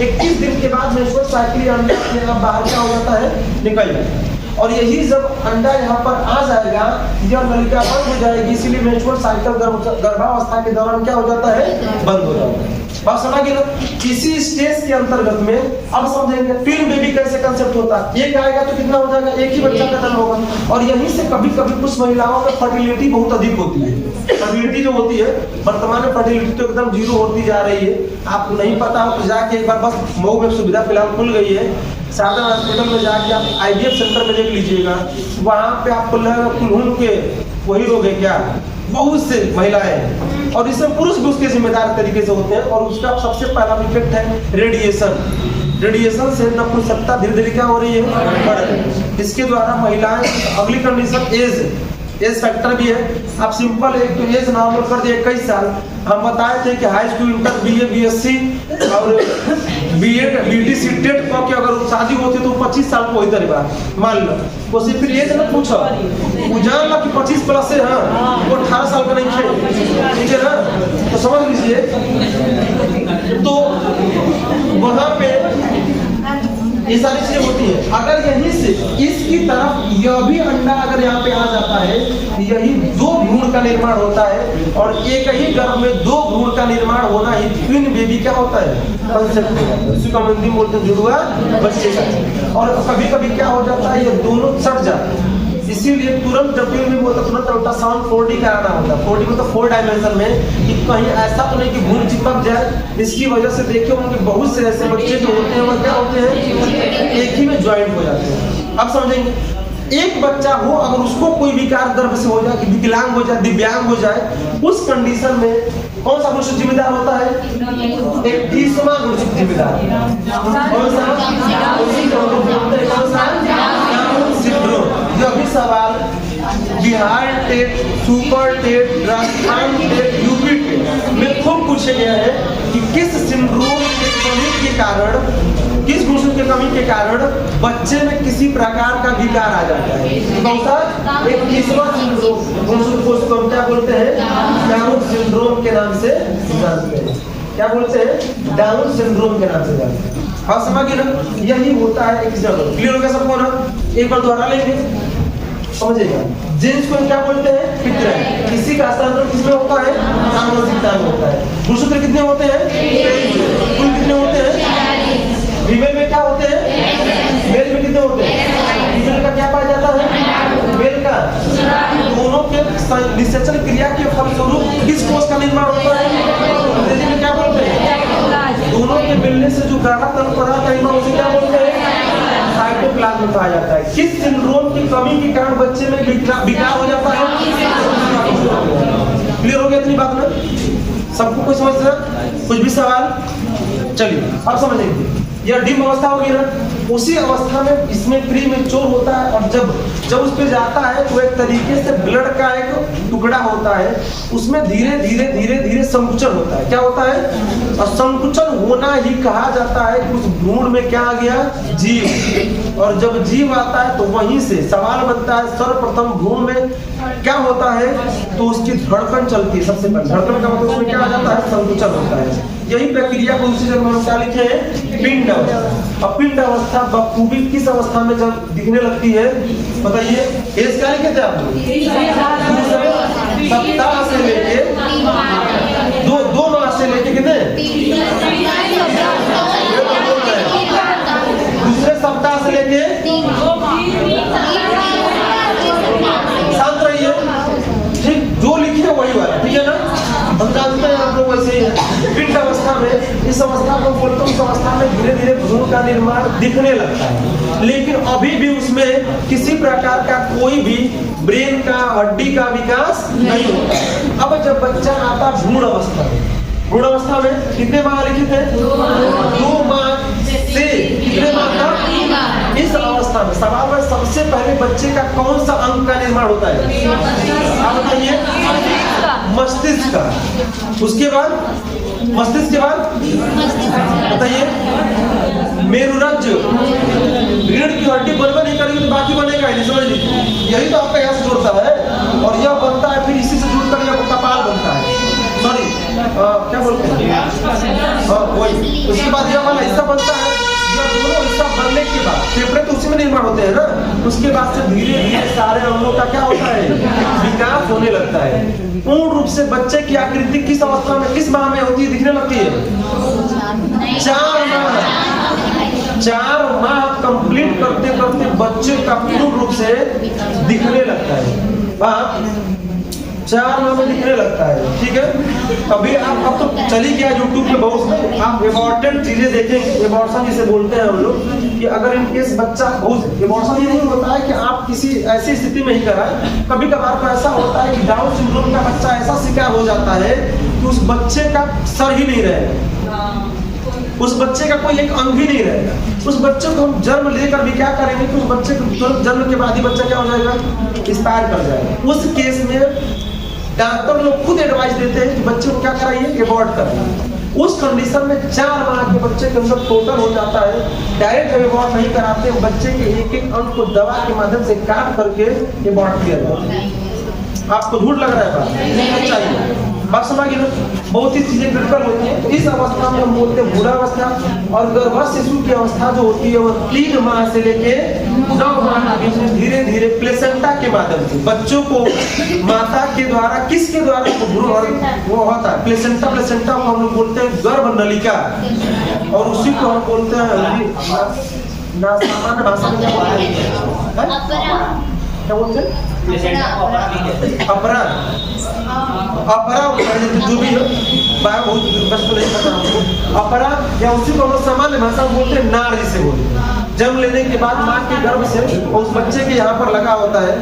21 दिन के बाद मेंस्ट्रुअल साइकिल अंडा अपने आप बाहर क्या हो जाता है? निकल जाता है। और यही जब अंडा यहाँ पर आ जाएगा, यह नलिका बंद हो जाएगी, इसीलिए मेंस्ट्रुअल साइकिल गर्भावस्था के दौरान क्या हो जाता है? बंद हो जाता है। बात समझ गए ना? इसी स्टेज के अंतर्गत में अब समझेंगे ट्विन बेबी कैसे कंसेप्ट होता है। एक आएगा तो कितना हो जाएगा? एक ही बच्चा का जन्म होगा। और यहीं से कभी कभी कुछ महिलाओं में फर्टिलिटी बहुत अधिक होती है। फर्टिलिटी जो होती है, वर्तमान में फर्टिलिटी तो एकदम जीरो होती जा रही है। आपको नहीं पता हो तो जाके एक बार बस मऊ में सुविधा फिलहाल खुल गई है, सादा हॉस्पिटल में जाके आप IVF सेंटर में देख लीजिएगा, वहाँ पे आपको लगेगा कुल के वही रोग है क्या? बहुत से महिलाएं, और इसमें पुरुष भी उसके जिम्मेदार तरीके से होते हैं। और उसका सबसे पहला इफेक्ट है रेडिएशन से नपुंसकता धीरे धीरे क्या हो रही है? बढ़ रही है। इसके द्वारा महिलाएं, अगली कंडीशन एज फैक्टर भी है। आप सिंपल एक तो एज नॉर्मल कर दिए 21 साल। हम बताए थे कि high school, inter, BA, BSc और B.Ed, BTC, टेट की अगर शादी होती तो 25 साल को होती बात मान लो। वो सिर्फ फिर एज ना पूछो, वो जान ला कि 25 प्लस है, हाँ वो 18 साल का नहीं है, ठीक है ना? तो समझ लीजिए, तो वहां पे ये सारी चीजें होती है। अगर यहीं से इसकी तरफ यह भी अंडा अगर यहाँ पे आ जाता है, यही 2 भ्रूण का निर्माण होता है, और एक ही गर्भ में 2 भ्रूण का निर्माण होना ही ट्विन बेबी क्या होता है? कंसेप्ट होता है। उसी का हिंदी बोलते हैं जुड़वा बच्चे का। और कभी कभी क्या हो जाता है, ये दोनों सट जाते हैं, इसीलिए तुरंत जब भी बोलता तुरंत अल्ट्रासाउंड 4D कराना होता है। 4D मतलब 4 डायमेंशन में, कि कहीं ऐसा तो नहीं कि भ्रूण चिपक जाए। इसकी वजह से देखिए उनके बहुत से ऐसे बच्चे जो होते हैं वो क्या होते हैं? एक ही में ज्वाइंट हो जाते हैं। अब समझेंगे, एक बच्चा हो अगर उसको कोई विकार गर्भ से हो जाए, कि विकलांग हो जाए, दिव्यांग हो जाए, उस कंडीशन में कौन सा गुणसूत्र जिम्मेदार होता है? 21वां गुणसूत्र जिम्मेदार। कौन सा? यह भी सवाल Bihar TET, super TET, Rajasthan TET, UP TET में खूब पूछे गए हैं कि किस सिंड्रोम के कमी के कारण, किस गुणसूत्र के कमी के कारण बच्चे में किसी प्रकार का विकार आ जाता है। कौन सा? 21वां सिंड्रोम गुणसूत्र को हम क्या बोलते हैं? डाउन सिंड्रोम के नाम से जानते हैं। क्या बोलते हैं? डाउन सिंड्रोम के नाम से जानते हैं। हाँ समझिए ना, यही होता है। एक जगह क्लियर हो गया सबको ना? एक बार दोहरा लेंगे, समझिएगा। जीन्स को क्या बोलते हैं? पितृ। किसी का हस्तांतरण किसमें होता है? आनुवंशिकता में होता है। गुणसूत्र कितने होते हैं? कुल कितने होते हैं? फीमेल में क्या होते हैं? मेल में कितने होते हैं? फीमेल का क्या पाया जाता है? मेल का। दोनों के निषेचन क्रिया के फलस्वरूप किस कोष का निर्माण होता है? अंग्रेजी में क्या बोलते हैं? दोनों के मिलने से जो गाढ़ा तल पदार्थ है उसे क्या बोलते हैं? साइटोप्लाज्म कहा जाता है। किस सिंड्रोम की कमी के कारण बच्चे में विकार हो जाता है? क्लियर हो गया इतनी बात ना? सबको कोई समझ रहा? कुछ भी सवाल? चलिए अब समझेंगे। यह डिम अवस्था होगी ना, उसी अवस्था में इसमें प्री मैच्योर होता है, और जब उस पर जाता है तो एक तरीके से ब्लड का एक टुकड़ा होता है, उसमें धीरे धीरे संकुचन होता है। क्या होता है? और संकुचन होना ही कहा जाता है कि उस भ्रूण में क्या आ गया? जीव। और जब जीव आता है तो वहीं से सवाल बनता है, सर्वप्रथम भ्रूण में क्या होता है? तो उसकी धड़कन चलती है। सबसे पहले धड़कन का मतलब उसमें क्या आ जाता है? संकुचन होता है। यही प्रक्रिया को उसी जगह हम क्या लिखे हैं? पिंड अवस्था। अब पिंड अवस्था बखूबी किस अवस्था में जब दिखने लगती है बताइए? एज क्या लिखे थे आप? सप्ताह से लेके 2 माह से लेके कितने? दूसरे सप्ताह से लेके शांत रहिए, ठीक? जो लिखे वही वाला, ठीक है ना? हम जानते हैं आप लोग वैसे ही है। पिंड अवस्था में, इस अवस्था को बोलते हैं, इस अवस्था में धीरे धीरे भ्रूण का निर्माण दिखने लगता है, लेकिन अभी भी उसमें किसी प्रकार का कोई भी ब्रेन का, हड्डी का विकास नहीं होता। अब जब बच्चा आता भ्रूण अवस्था में, भ्रूण अवस्था में कितने माह लिखित है? 2 माह से कितने माह तक? इस अवस्था में सवाल में सबसे पहले बच्चे का कौन सा अंग का निर्माण होता है? आप बताइए। मस्तिष्क का। उसके बाद मस्तिष्क के बाद बताइए मेरुरज्ज, रीढ़ की हड्डी बनबे नहीं करेगी तो बाकी बनेगा नहीं, समझ लीजिए। यही तो आपका यहाँ से जुड़ता है और यह बनता है, फिर इसी से जुड़कर यह कपाल बनता है, सॉरी क्या बोलते हैं, वही। उसके बाद यह वाला हिस्सा बनता है। यह दोनों हिस्सा बनने के बाद फेफड़े तो उसी में निर्माण होते हैं ना, उसके बाद से धीरे धीरे सारे अंगों का क्या होता है, विकास होने लगता है। पूर्ण रूप से बच्चे की आकृति किस अवस्था में, किस माह में होती है, दिखने लगती है 4 माह। 4 माह कंप्लीट करते करते बच्चे का पूर्ण रूप से दिखने लगता है, 4 माह में दिखने लगता है, ठीक है। अभी आप अब तो चली गया यूट्यूब पे बहुत, आप इम्पोर्टेंट चीजें देखेंगे। एबॉर्शन जिसे बोलते हैं हम लोग, कि अगर इन केस बच्चा बहुत, एबॉर्शन ये नहीं होता है कि आप किसी ऐसी स्थिति में ही कराएं, कभी कभार तो ऐसा होता है कि डाउन सिंड्रोम का बच्चा ऐसा शिकार हो जाता है कि उस बच्चे का सर ही नहीं रहेगा, उस बच्चे का कोई एक अंग ही नहीं रहेगा। उस बच्चे को हम जन्म लेकर भी क्या करेंगे कि उस बच्चे को जन्म के बाद ही बच्चा क्या हो जाएगा, एक्सपायर कर जाएगा। उस केस में डॉक्टर लोग खुद एडवाइस देते हैं कि बच्चे को क्या कराइए, एबॉर्ट कराइए। उस कंडीशन में 4 माह के बच्चे के अंदर टोटल हो जाता है। डायरेक्ट एबॉर्ट नहीं कराते, बच्चे के एक एक अंग को दवा के माध्यम से काट करके एबॉर्ट किया जाता है। आपको झूठ लग रहा है बात चाहिए, बात समझिए ना। बहुत ही चीजें क्रिटिकल होती हैं। तो इस अवस्था में हम बोलते हैं बूढ़ा अवस्था, और गर्भस्थ शिशु की अवस्था जो होती है वो 3 माह से लेके 9 माह के बीच में धीरे धीरे प्लेसेंटा के माध्यम से बच्चों को माता के द्वारा, किसके द्वारा, वो होता है प्लेसेंटा। प्लेसेंटा को हम लोग बोलते हैं गर्भ नलिका, और उसी को हम बोलते हैं सामान्य भाषा में क्या बोलते हैं, क्या बोलते हैं, अपरा जो भी हो, बहुत बस तो नहीं पता हमको। अपरा या उसी को हम सामान्य भाषा में बोलते हैं नाड़, जिसे बोलते हैं। जन्म लेने के बाद माँ के गर्भ से उस बच्चे के यहाँ पर लगा होता है,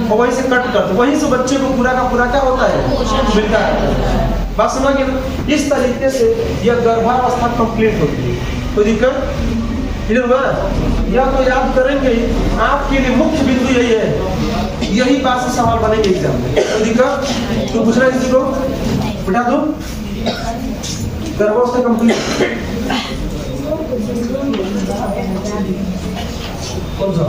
और वहीं से कट करते, वहीं से बच्चे को पूरा का पूरा क्या होता है, मिलता है। बात समझिए। इस तरीके से यह गर्भावस्था कंप्लीट होती है। कोई दिक्कत क्लियर हुआ? यह तो याद करेंगे, आपके लिए मुख्य बिंदु यही है, यही बात से सवाल बनेंगे एग्जाम में। कोई दिक्कत तो पूछ रहे किसी को, बिठा दो। गर्भावस्था कंप्लीट कौन सा,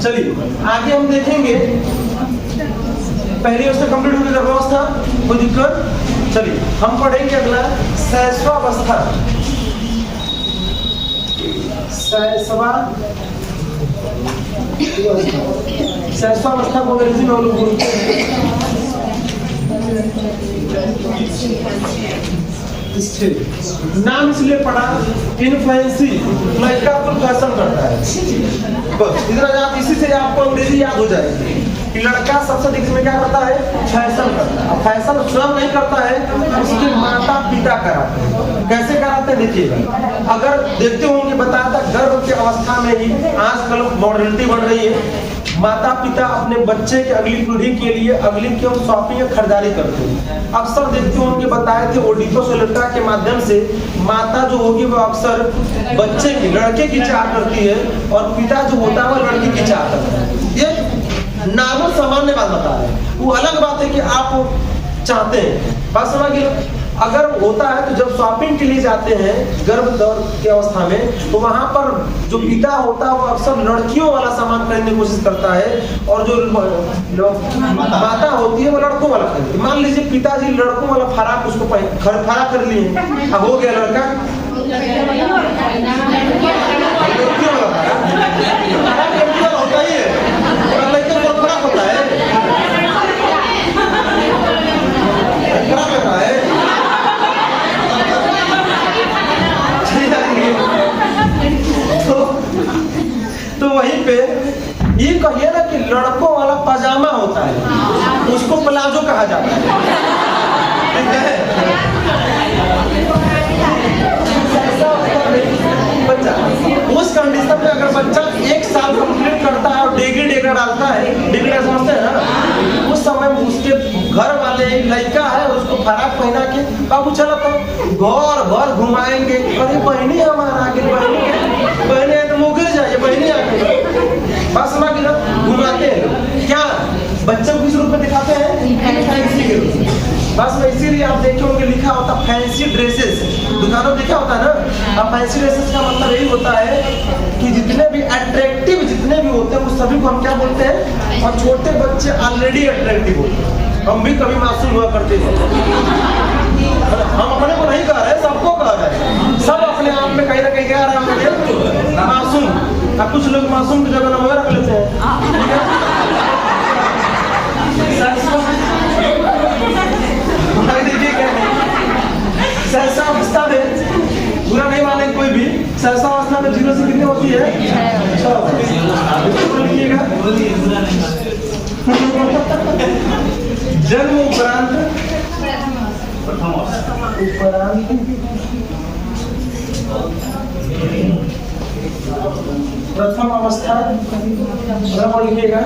चलिए आगे हम देखेंगे। पहली अवस्था कंप्लीट होगी गर्भावस्था, कोई दिक्कत। चलिए हम पढ़ेंगे अगला शैशवावस्था। शैशवावस्था को अंग्रेजी में लोग बोलते हैं नाम इसलिए पढ़ा, इन्फ्लुएंसी, लड़का को फैशन करता है। बस इधर आप इसी से आपको अंग्रेजी याद हो जाएगी कि लड़का सबसे अधिक में क्या करता है, फैशन करता है। फैशन स्वयं नहीं करता है, उसके माता पिता कराते हैं। कैसे कराते हैं देखिएगा, अगर देखते होंगे बताया था गर्भ की अवस्था में ही आजकल मॉडर्निटी बढ़ रही है, माता पिता अपने बच्चे के अगली पीढ़ी के लिए अगली की शॉपिंग या खरीदारी करते हैं। अक्सर देखते होंगे बताए थे ओडिपोसोलेटा के माध्यम से माता जो होगी वो अक्सर बच्चे की, लड़के की चाह करती है, और पिता जो होता है वो लड़की की चाह करता है। ये नॉर्मल सामान्य बात बता रहे हैं, वो अलग बात है कि आप चाहते हैं। बात समझिए। अगर होता है तो जब शॉपिंग के लिए जाते हैं गर्भ दौर की अवस्था में, तो वहां पर जो पिता होता है वो अक्सर लड़कियों वाला सामान खरीदने की कोशिश करता है, और जो माता होती है वो लड़कों वाला खरीदती है। मान लीजिए पिताजी लड़कों वाला फराक उसको फराक कर लिए, अब हो गया लड़का लड़कियों वाला फराक होता ही है, और लड़के को फराक होता है, फराक होता है। तो वहीं पे ये कहिए ना कि लड़कों वाला पजामा होता है, उसको प्लाजो कहा जाता है, ठीक है। बच्चा उस कंडीशन में अगर बच्चा 1 साल कंप्लीट करता है और डिग्री डेगा डालता है, डिग्री समझते हैं ना, उस समय उसके घर वाले लड़का है उसको फराक पहना के बाबू चला तो घर घर घुमाएंगे, अरे बहनी हमारा आगे बहनी तो तो वो गिर जाए, बहनी आके बात समझ के घुमाते हैं क्या, बच्चों को किस रूप में दिखाते हैं, फैंसी के रूप में। बस में इसीलिए आप देखे होंगे लिखा होता फैंसी ड्रेसेस, दुकानों में लिखा होता है ना। अब फैंसी ड्रेसेस का मतलब यही होता है कि जितने भी अट्रैक्टिव जितने भी होते हैं उस सभी को हम क्या बोलते हैं, और छोटे बच्चे ऑलरेडी अट्रैक्टिव होते हैं। हम भी कभी मासूम हुआ करते थे, हम अपने को नहीं कह रहे, सबको कह रहे हैं, सब अपने आप में कहीं ना कहीं कह रहे हैं मासूम। अब कुछ लोग मासूम की जगह नंबर रख लेते हैं, ठीक है। देखिए क्या सहसा अवस्था में, बुरा नहीं माने कोई भी, सहसा अवस्था में 0 से कितनी होती है, 6। लिखिएगा जन्म उपरांत प्रथम अवस्था लिखिएगा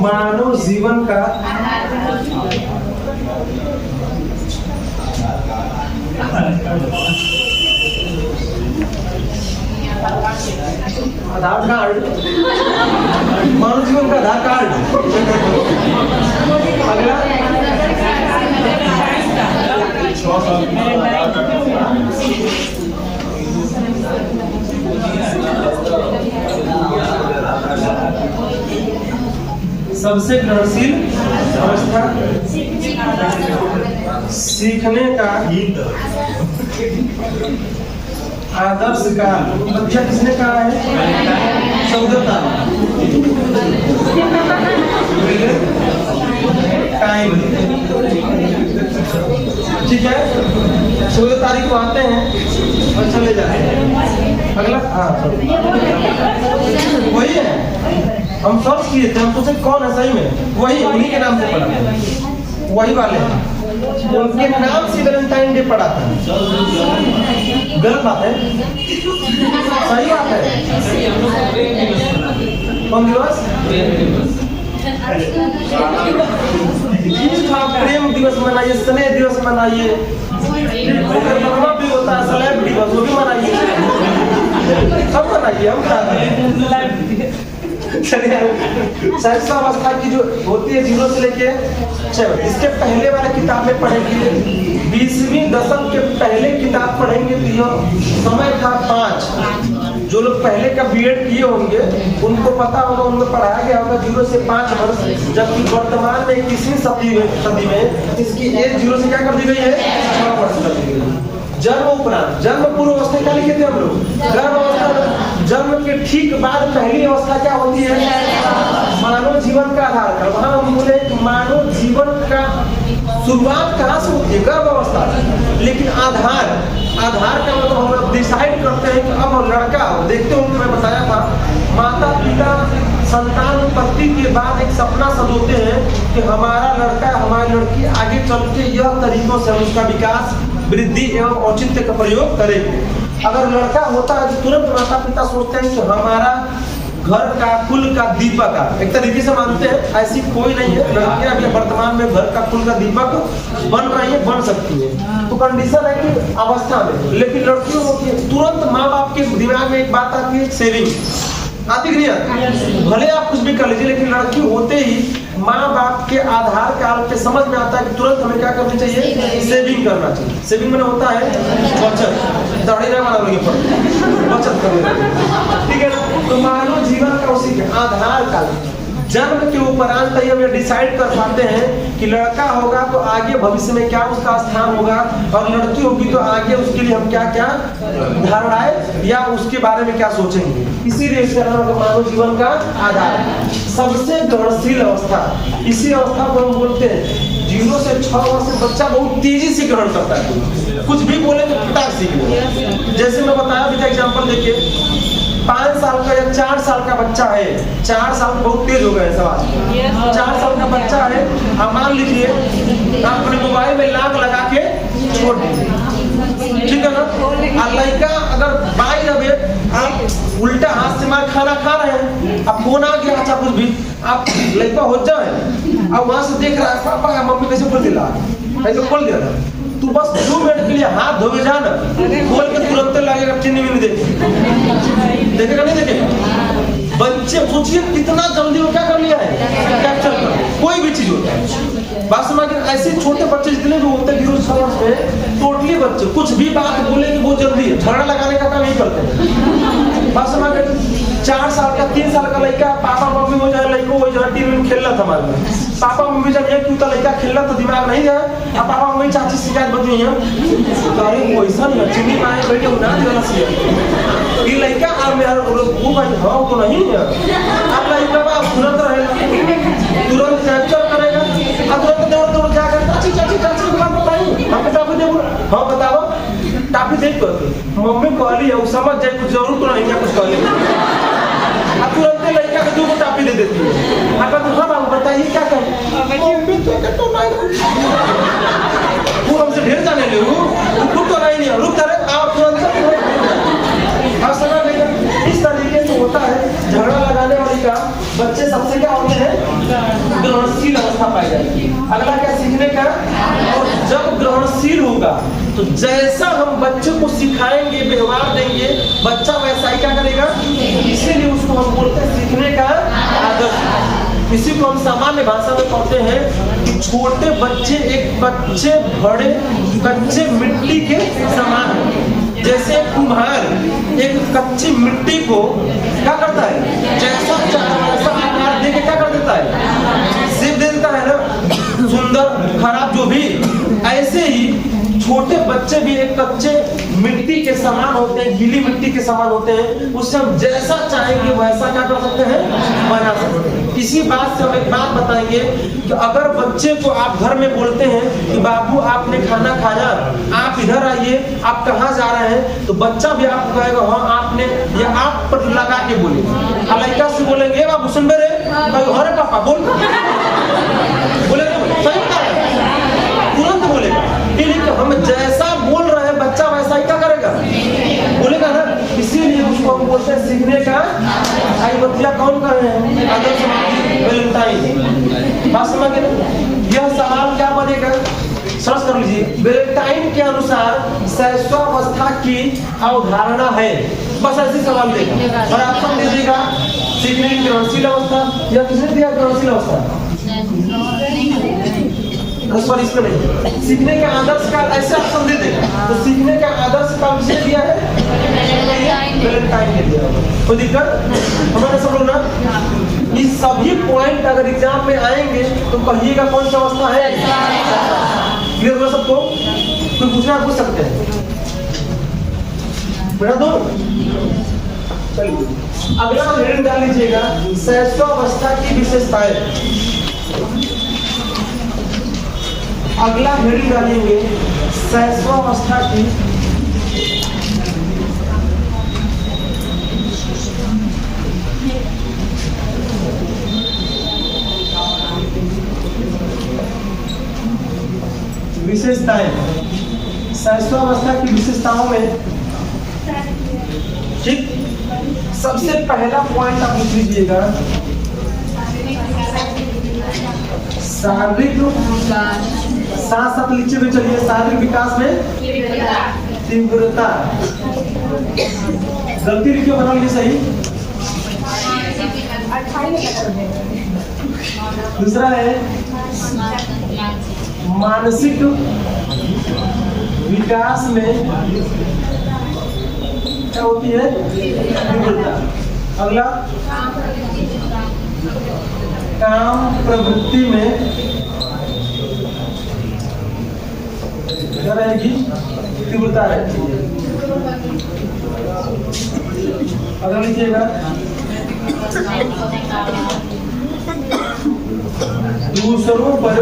मानव जीवन का आधार कार्ड, मानव जीवन का आधार कार्ड। अगला सबसे ग्रहणशील अवस्था सीखने का आदर्श काल। बच्चा किसने कहा है, 14 टाइम, ठीक है। 14 तारीख को आते हैं और चले जाते हैं। अगला हाँ वही है, हम सर्च किए थे, हम सोचे कौन है सही में, वही उन्हीं के नाम से पढ़ा, वही वाले हैं, उनके नाम से वैलेंटाइन डे पड़ा था। गलत बात है, सही बात है। कौन दिवस प्रेम दिवस मनाइए, स्नेह दिवस मनाइए, भी होता है स्लेब दिवस, वो भी मनाइए, सब मनाइए, हम क्या सहसा अवस्था की जो होती है 0 से लेके 6। इसके पहले वाले किताबें पढ़ेंगे, 20वीं दशक के पहले किताब पढ़ेंगे तो यह समय था 5। जो लोग पहले का बीएड किए होंगे उनको पता होगा, उनको पढ़ाया गया होगा 0 से 5 वर्ष, जबकि वर्तमान में 21वीं सदी में इसकी एज 0 से क्या कर दी गई है, 6 वर्ष कर दी गई है। जन्म उपरांत, जन्म पूर्व अवस्था क्या लिखे थे हम लोग, गर्भ अवस्था। जन्म के ठीक बाद पहली अवस्था क्या होती है, मानव जीवन का आधार काल। वहां हम बोले मानव जीवन का शुरुआत कहाँ से होती है, गर्भ अवस्था। लेकिन आधार का मतलब हम लोग डिसाइड करते हैं कि अब लड़का हो। देखते हो मैं बताया था, माता पिता संतान उत्पत्ति के बाद एक सपना सजोते हैं कि हमारा लड़का हमारी लड़की आगे चल के यह तरीकों से हम उसका विकास, वृद्धि एवं औचित्य का प्रयोग करेंगे। अगर लड़का होता है तो तुरंत माता पिता सोचते हैं कि हमारा घर का कुल का दीपक का एक तरीके से मानते हैं। ऐसी कोई नहीं है, लड़कियां अभी वर्तमान में घर का कुल का दीपक बन रही है, बन सकती है, तो कंडीशन है कि अवस्था में। लेकिन लड़कियों को तुरंत माँ बाप के दिमाग में एक बात आती है, सेविंग आती नहीं आती, भले आप कुछ भी कर लीजिए, लेकिन लड़की होते ही माँ बाप के आधार काल पे समझ में आता है कि तुरंत हमें क्या करनी चाहिए, सेविंग करना चाहिए। सेविंग में होता है बचत, दाढ़ी ना बना लोगे पर बचत करना, ठीक है ना। तो मानव जीवन का उसी के आधार काल जन्म के उपरांत ही हम ये डिसाइड कर पाते हैं कि लड़का होगा तो आगे भविष्य में क्या उसका स्थान होगा, और लड़की होगी तो आगे उसके लिए हम क्या क्या धारणाएं या उसके बारे में क्या सोचेंगे। इसीलिए इसका नाम मानव जीवन का आधार, सबसे ग्रहणशील अवस्था। इसी अवस्था को हम बोलते हैं 0 से 6 वर्ष से बच्चा बहुत तेजी से ग्रहण करता है, कुछ भी बोले तो फटाक सीख ले। जैसे मैं बताया अभी एग्जाम्पल देखिए, 5 साल का या 4 साल का बच्चा है, 4 साल बहुत तेज हो गए सवाल, 4 साल का बच्चा है, आप मान लीजिए आप अपने मोबाइल में लाख लगा के छोड़ दीजिए, ठीक है ना। और लड़का अगर बाई रहे आप उल्टा हाथ से मार खाना खा रहे हैं, अब फोन आ गया, अच्छा कुछ भी आप लड़का हो जाए, अब वहां से देख रहा है पापा या मम्मी कैसे खोल दिला, ऐसे खोल दिया था, तू बस 2 मिनट के लिए हाथ धोवे जा ना, खोल के तुरंत लगेगा चीनी भी नहीं देखेगा, नहीं देखेगा। बच्चे सोचिए कितना जल्दी वो क्या कर लिया है, कैप्चर कर कोई भी चीज होता है। बात समझ के ऐसे छोटे बच्चे जितने भी होते हैं गिरोह समाज में, टोटली बच्चे कुछ भी बात बोलेंगे बहुत जल्दी है, झगड़ा लगाने का काम नहीं करते हैं। बात समझ के 4 साल का 3 साल का लड़का पापा मम्मी हो जाए, लड़को हो जाए, टीवी में खेल रहा था हमारे में, पापा मम्मी जब एक क्यों लड़का खेल रहा तो दिमाग नहीं है, अब पापा मम्मी चाची शिकायत बची है, अरे वैसा नहीं चीनी माए बैठे ना देना चाहिए ये लड़का और मेरा वो भाई हाँ तो नहीं है, अब लड़का बाप तुरंत रहेगा, तुरंत कैप्चर करेगा, अब तुरंत दौड़ जाकर चाची चाची चाची के बात बताइए हम टाफी दे, हाँ बताओ टाफी देख कर मम्मी कहली है वो समझ जाए कुछ जरूर तो नहीं है कुछ कहली, अब तुरंत लड़का को 2 टाफी दे देती है। अब तो हाँ बाबू बताइए क्या करें, मम्मी तो वो हमसे ढेर जाने ले खुद तो नहीं है, रुक रहे आप तुरंत समझ लेगा। इस तरीके से होता है झगड़ा लगाने वाली का बच्चे सबसे क्या होते हैं, ग्रहणशील अवस्था पाई जाएगी। अगला क्या सीखने का, और जब ग्रहणशील होगा तो जैसा हम बच्चे को सिखाएंगे व्यवहार देंगे बच्चा वैसा ही क्या करेगा, इसीलिए उसको हम बोलते हैं सीखने का आदर्श। इसी को हम सामान्य भाषा में कहते हैं कि छोटे बच्चे एक बच्चे बड़े कच्चे मिट्टी के समान है। जैसे कुम्हार एक कच्ची मिट्टी को क्या करता है, जैसा चाहे वैसा आकार दे के क्या कर देता है, सिर्फ दे देता है ना, सुंदर खराब जो भी। ऐसे ही छोटे बच्चे भी एक कच्चे मिट्टी के समान होते हैं, गीली मिट्टी के समान होते हैं, उससे हम जैसा चाहेंगे वैसा क्या कर सकते हैं, बना सकते हैं। इसी बात से हम एक बात बताएंगे कि अगर बच्चे को आप घर में बोलते हैं कि बाबू आपने खाना खाया, आप इधर आइए, आप कहाँ जा रहे हैं, तो बच्चा भी आपको कहेगा हाँ आपने, या आप पर लगा के बोले। लड़का से बोलेंगे बाबू सुन मेरे, अरे पापा बोल बोलेगा, सही तुरंत बोलेगा। हम जैसा बोल रहे हैं बच्चा वैसा ही क्या करेगा, बोलेगा ना। इसीलिए उसको हम बोलते हैं सीखने का आई बतिया कौन कर रहे हैं, आदर्श वैलेंटाइन। बात समझ गए। यह सवाल क्या बनेगा, सर्च कर लीजिए। वैलेंटाइन के अनुसार शैशवावस्था की अवधारणा है, बस ऐसे सवाल देगा और आप सब दीजिएगा सीखने की ग्रहणशील अवस्था, या किसने दिया ग्रहणशील अवस्था, सॉरी इसमें नहीं, सीखने का आदर्श का ऐसे ऑप्शन दे देगा। तो सीखने का आदर्श का विषय दिया है वैलेंटाइन ने दिया, कोई दिक्कत हमारे सब लोग ना। ये सभी पॉइंट अगर एग्जाम में आएंगे तो कहिएगा कौन सा अवस्था है, क्लियर हो सबको, कोई पूछना पूछ सकते हैं बेटा दो। चलिए अगला हेडिंग डाल लीजिएगा शैशवावस्था की विशेषताएं। अगला हेडिंग डालेंगे शैशवावस्था की विशेषताएं। शैशवावस्था की विशेषताओं में ठीक सबसे पहला पॉइंट आप लिख लीजिएगा, शारीरिक साथ साथ नीचे में चलिए, शारीरिक विकास में तीव्रता, गलती लिखिए बना लीजिए सही। दूसरा है मानसिक विकास में क्या होती है, तीव्रता। अगला काम प्रवृत्ति में क्या रहेगी, तीव्रता रहती है। अगर लिखिएगा दूसरों पर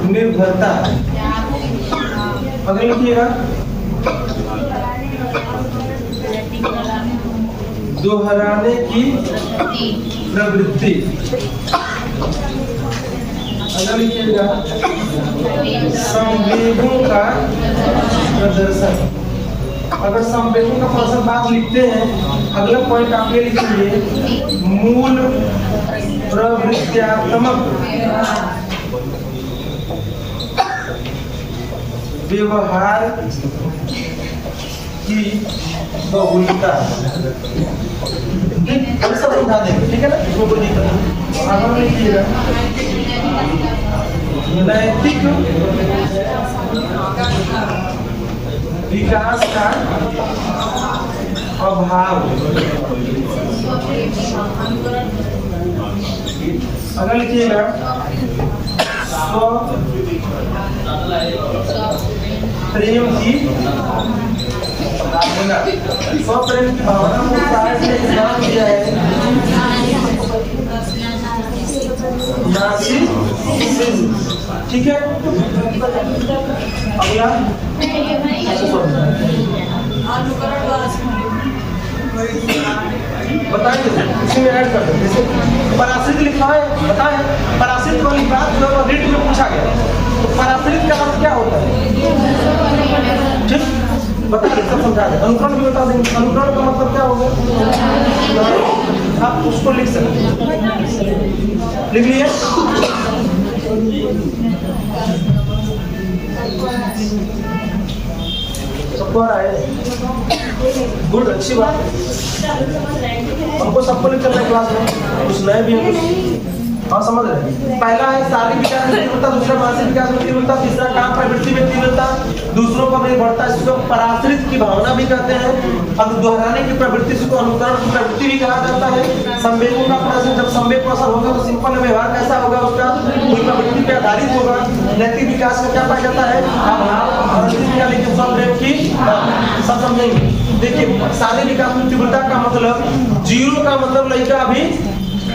निर्भरता। अगर लिखिएगा दोहराने की प्रवृत्ति। अगर लिखिएगा संवेगों का प्रदर्शन। अगर संवेगों का प्रदर्शन बात लिखते हैं, अगला पॉइंट आप ये लिखेंगे मूल प्रवृत्त्यात्मक व्यवहार की बहुलता। हम सब समझा देंगे, ठीक है ना, इसमें कोई दिक्कत नहीं। आगे में लिखिएगा नैतिक विकास का अभाव। अगर लिखिएगा स्व प्रेम की भावना, स्व प्रेम की भावना को शायद से नाम दिया है नार्सिसिज्म, ठीक है। अगला बताएंगे, इसी में ऐड कर दो। जैसे पराश्रित लिखा है, बताएं पराश्रित वाली बात जो है रीट में पूछा गया, तो पराश्रित का अर्थ क्या होता है, ठीक बता दें, सब समझा दें। अनुकरण भी बता देंगे, अनुकरण का मतलब क्या होगा, आप उसको लिख सकते हैं, लिख लिए। सबको आ रहा है, गुड, अच्छी बात। हमको सबको लिख करना है क्लास में, कुछ नए भी हैं, हाँ समझ रहे। पहला है शारीरिक विकास में तीव्रता, दूसरा मानसिक विकास में तीव्रता, तीसरा काम प्रवृत्ति में तीव्रता, दूसरों पर निर्भरता, इसको पराश्रित की भावना भी कहते हैं। अब दोहराने की प्रवृत्ति, इसको अनुकरण की प्रवृत्ति भी कहा जाता है। संवेगों का प्रश्न, जब संवेग को असर होगा तो सिंपल व्यवहार कैसा होगा उसका, कोई प्रवृत्ति पे आधारित होगा। नैतिक विकास का क्या पाया जाता है, अभाव, लेकिन सब प्रेम की सब समझेंगे। देखिए शारीरिक विकास में तीव्रता का मतलब, जीरो का मतलब लड़का अभी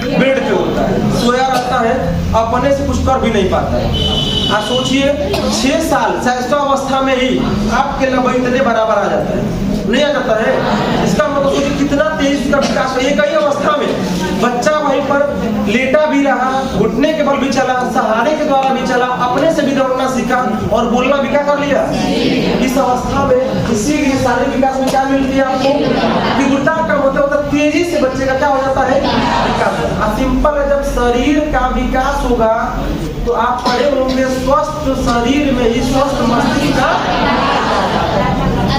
बेड पे होता है, सोया रहता है, अपने से कुछ कर भी नहीं पाता है। आप सोचिए 6 साल शैशवावस्था में ही आपके लंबाई इतने बराबर आ जाता है, नहीं आ जाता है। इसका मतलब सोचिए कितना तेज का विकास है। एक ही अवस्था में बच्चा वहीं पर लेटा भी रहा, घुटने के बल भी चला, सहारे के द्वारा भी चला, अपने से भी दौड़ना सीखा और बोलना भी क्या कर लिया इस अवस्था में। इसीलिए शारीरिक विकास में क्या मिलती है आपको, तीव्रता का मतलब तेजी से बच्चे का क्या हो जाता है विकास। सिंपल है, जब शरीर का विकास होगा तो आप पढ़े होंगे स्वस्थ शरीर में ही स्वस्थ मस्तिष्क का।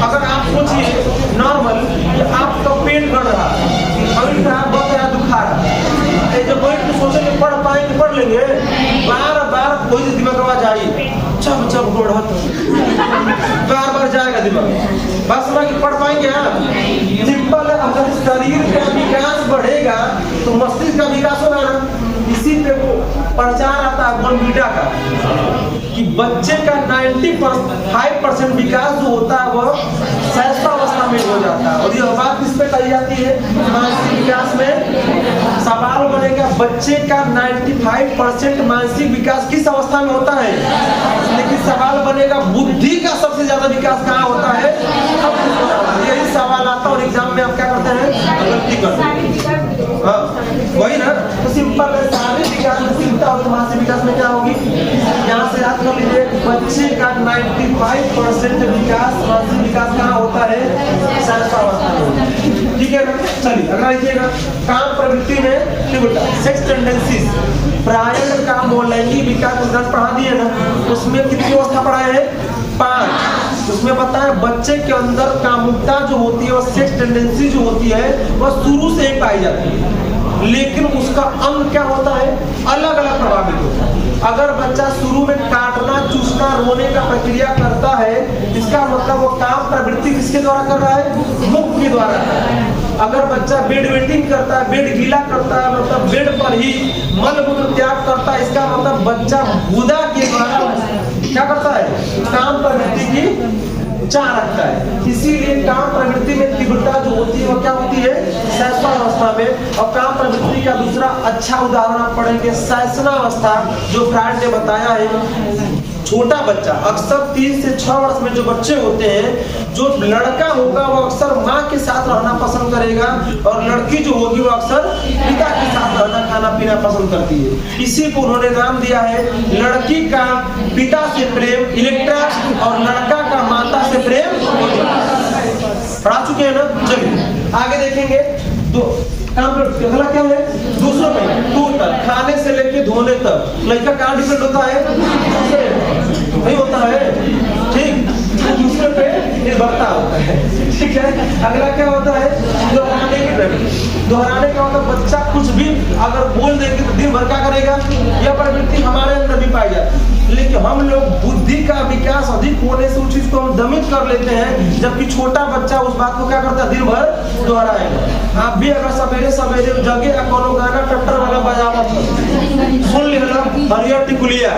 अगर आप सोचिए नॉर्मल आपका पेट बढ़ रहा अभी बहुत रहा दुखा रहा, जो बैठ के सोचेंगे पढ़ पाएंगे पढ़ लेंगे, बार बार कोई दिमाग में जाइए चब चब बढ़ा बार बार जाएगा दिमाग, बस ना कि पढ़ पाएंगे आप। सिंपल है, अगर शरीर का विकास बढ़ेगा तो मस्तिष्क का विकास होगा ना। इसी पे वो प्रचार आता है बॉर्नविटा का कि बच्चे का 95% विकास जो होता है वह शैशवावस्था में हो जाता है। और यह बात किस पे कही जाती है, मानसिक विकास में सवाल बनेगा बच्चे का 95% मानसिक विकास किस अवस्था में होता है, लेकिन सवाल बनेगा बुद्धि का सबसे ज्यादा विकास कहाँ होता है। यही सवाल आता है और एग्जाम में आप क्या करते हैं, गलती करते हैं। हाँ वही ना, तो सिंपल है, शारीरिक विकास में चिंता और मानसिक विकास में क्या होगी। यहाँ से याद कर लीजिए बच्चे का 95% विकास मानसिक विकास कहाँ होता है, शैशवावस्था में, ठीक है ना। चलिए अगला लिखिएगा, काम प्रवृत्ति में तीव्रता, सेक्स टेंडेंसीज, प्रायण का लैंगिक विकास पढ़ा दिए ना, उसमें कितनी अवस्था पढ़ाए हैं 5। उसमें बताया बच्चे के अंदर कामुकता जो होती है और सेक्स टेंडेंसी जो होती है वह शुरू से ही पाई जाती है, लेकिन उसका अंग क्या होता है अलग अलग प्रभावित होता है। अगर बच्चा शुरू में काटना चूसना रोने का प्रक्रिया करता है, इसका मतलब वो काम प्रवृत्ति किसके द्वारा कर रहा है, मुख के द्वारा कर रहा है। अगर बच्चा बेड वेटिंग करता है, बेड गीला करता है, मतलब बेड पर ही मल मूत्र त्याग करता है, इसका मतलब बच्चा गुदा के द्वारा क्या करता है, काम प्रवृत्ति की चाह रखता है। इसीलिए काम प्रवृत्ति में तीव्रता जो होती है वो क्या होती है, शैशवावस्था में। और काम प्रवृत्ति का दूसरा अच्छा उदाहरण आप पढ़ेंगे शैशवावस्था, जो फ्रायड ने बताया है। छोटा बच्चा अक्सर 3 से 6 वर्ष में जो बच्चे होते हैं, जो लड़का होगा वो अक्सर माँ के साथ रहना पसंद करेगा और लड़की जो होगी वो अक्सर पिता के साथ रहना खाना पीना पसंद करती है। इसी को उन्होंने नाम दिया है, लड़की का पिता से प्रेम इलेक्ट्रा और लड़का का माता से प्रेम। पढ़ा चुके हैं ना, चलिए आगे देखेंगे। तो काम अगला क्या है, दूसरों में दूर तक, खाने से लेके धोने तक लड़का कहाँ डिपेंड होता है, नहीं होता है, ठीक। बढ़ता होता है, ठीक है। अगला क्या होता है, दोहराने की प्रवृत्ति। दोहराने का मतलब बच्चा कुछ भी अगर बोल देंगे तो दिन भर क्या करेगा, यह प्रवृत्ति हमारे अंदर भी पाई जाती है। लेकिन हम लोग बुद्धि का विकास अधिक होने से उस चीज को हम दमित कर लेते हैं, जबकि छोटा बच्चा उस बात को क्या करता है, दिन भर दोहराएगा। आप भी अगर सवेरे सवेरे जगे कोनो गाना ट्रैक्टर वाला बजावत सुन लेना, हरियर टिकुलिया,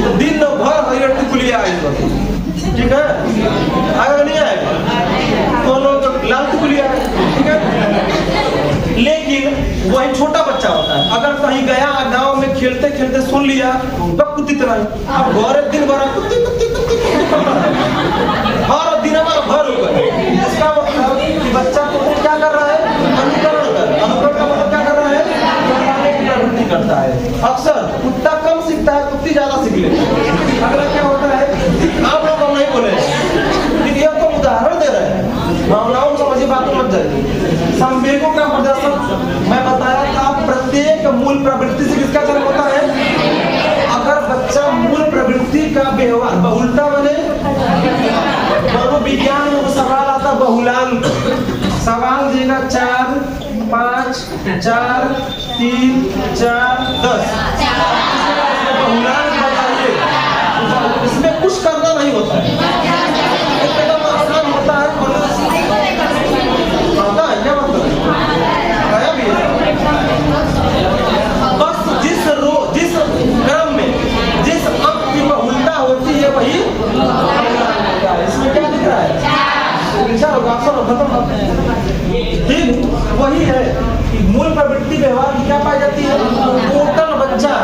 तो दिन भर हरियर टिकुलिया आएगा, ठीक है। आएगा नहीं आएगा, कोनो लाल टिकुलिया, ठीक है। लेकिन वही छोटा बच्चा होता है, अगर कहीं गया गांव में खेलते खेलते सुन लिया तो कुत्ती तरह, अब घर दिन भर कुत्ती कुत्ती कुत्ती हर दिन भर होगा। इसका मतलब कि बच्चा को क्या कर रहा है, अनुकरण का मतलब क्या कर रहा है, दोहराने की प्रवृत्ति करता है। अक्सर कुत्ता कम सीखता है, कुत्ती ज्यादा सीख लेती है। अगला क्या होता है, आप लोग हम नहीं बोले, लेकिन यह तो उदाहरण दे रहे हैं, भावनाओं को समझिए, बात मत जाइए। संवेगों का प्रदर्शन मैं बताया था, प्रत्येक मूल प्रवृत्ति से किसका जन्म होता है। अगर बच्चा मूल प्रवृत्ति का व्यवहार उल्टा बने, मनोविज्ञान में सवाल आता बहुलांक, सवाल देगा 4, 5, 4, 3, 4, 10, बहुलांक बताइए। इसमें कुछ करना नहीं होता है, एकदम आसान होता है। पता है क्या मतलब, आया भी है। बस जिस क्रम में जिस अंक की बहुलता होती है वही, इसमें क्या दिख रहा है, विचार होगा, ठीक वही है कि मूल प्रवृत्ति व्यवहार की क्या पाई जाती है। टोटल बच्चा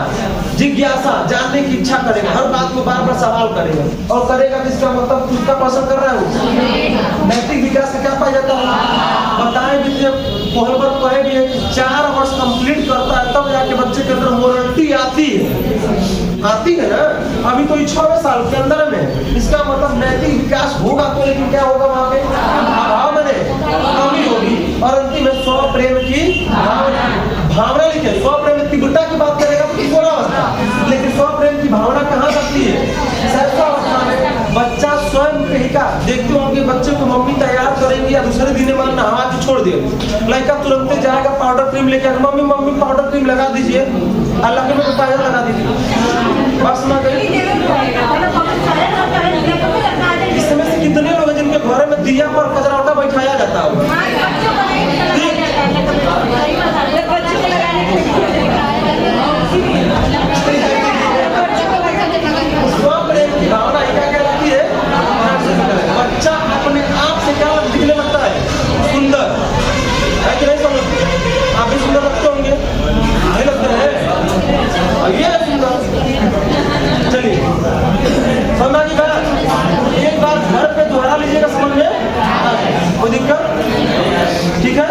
जिज्ञासा, जानने की इच्छा करेगा, हर बात को बार बार सवाल करेगा, और करेगा किसका मतलब उसका पसंद कर रहा है। नैतिक विकास का क्या पाया जाता है, बताएं भी कोहलबर कहे भी है कि 4 वर्ष कंप्लीट करता है तब जाके बच्चे के अंदर मोरलिटी आती है ना। अभी तो 6वें साल के अंदर में, इसका मतलब नैतिक विकास होगा तो, लेकिन क्या होगा वहाँ पे अभाव में कमी होगी, और अंतिम में स्व प्रेम की भावना लिखे। स्व प्रेम तीव्रता की बात करेगा तो किशोरावस्था, लेकिन स्व प्रेम की भावना कहाँ सकती है, शैशवावस्था में। बच्चा स्वयं कहेगा, देखते होंगे बच्चे को मम्मी तैयार करेंगी या दूसरे दिन में नहा के छोड़ दिए, लड़का तुरंत जाएगा पाउडर क्रीम लेके, मम्मी पाउडर क्रीम लगा दीजिए, अल्लाह के में पाउडर लगा दीजिए, बस ना गई। इसमें से कितने लोग हैं जिनके घर में दिया पर कचरौटा बैठाया जाता है। स्वप्रेम की भावना क्या कहलाती है, बच्चा अपने आप से क्या दिखने लगता है, सुंदर है कि नहीं समझते, आप भी सुंदर लगते होंगे, नहीं लगते हैं, ये है सुंदर। चलिए समझ की बात, एक बार घर पे दोहरा लीजिएगा, समझ में कोई दिक्कत, ठीक है।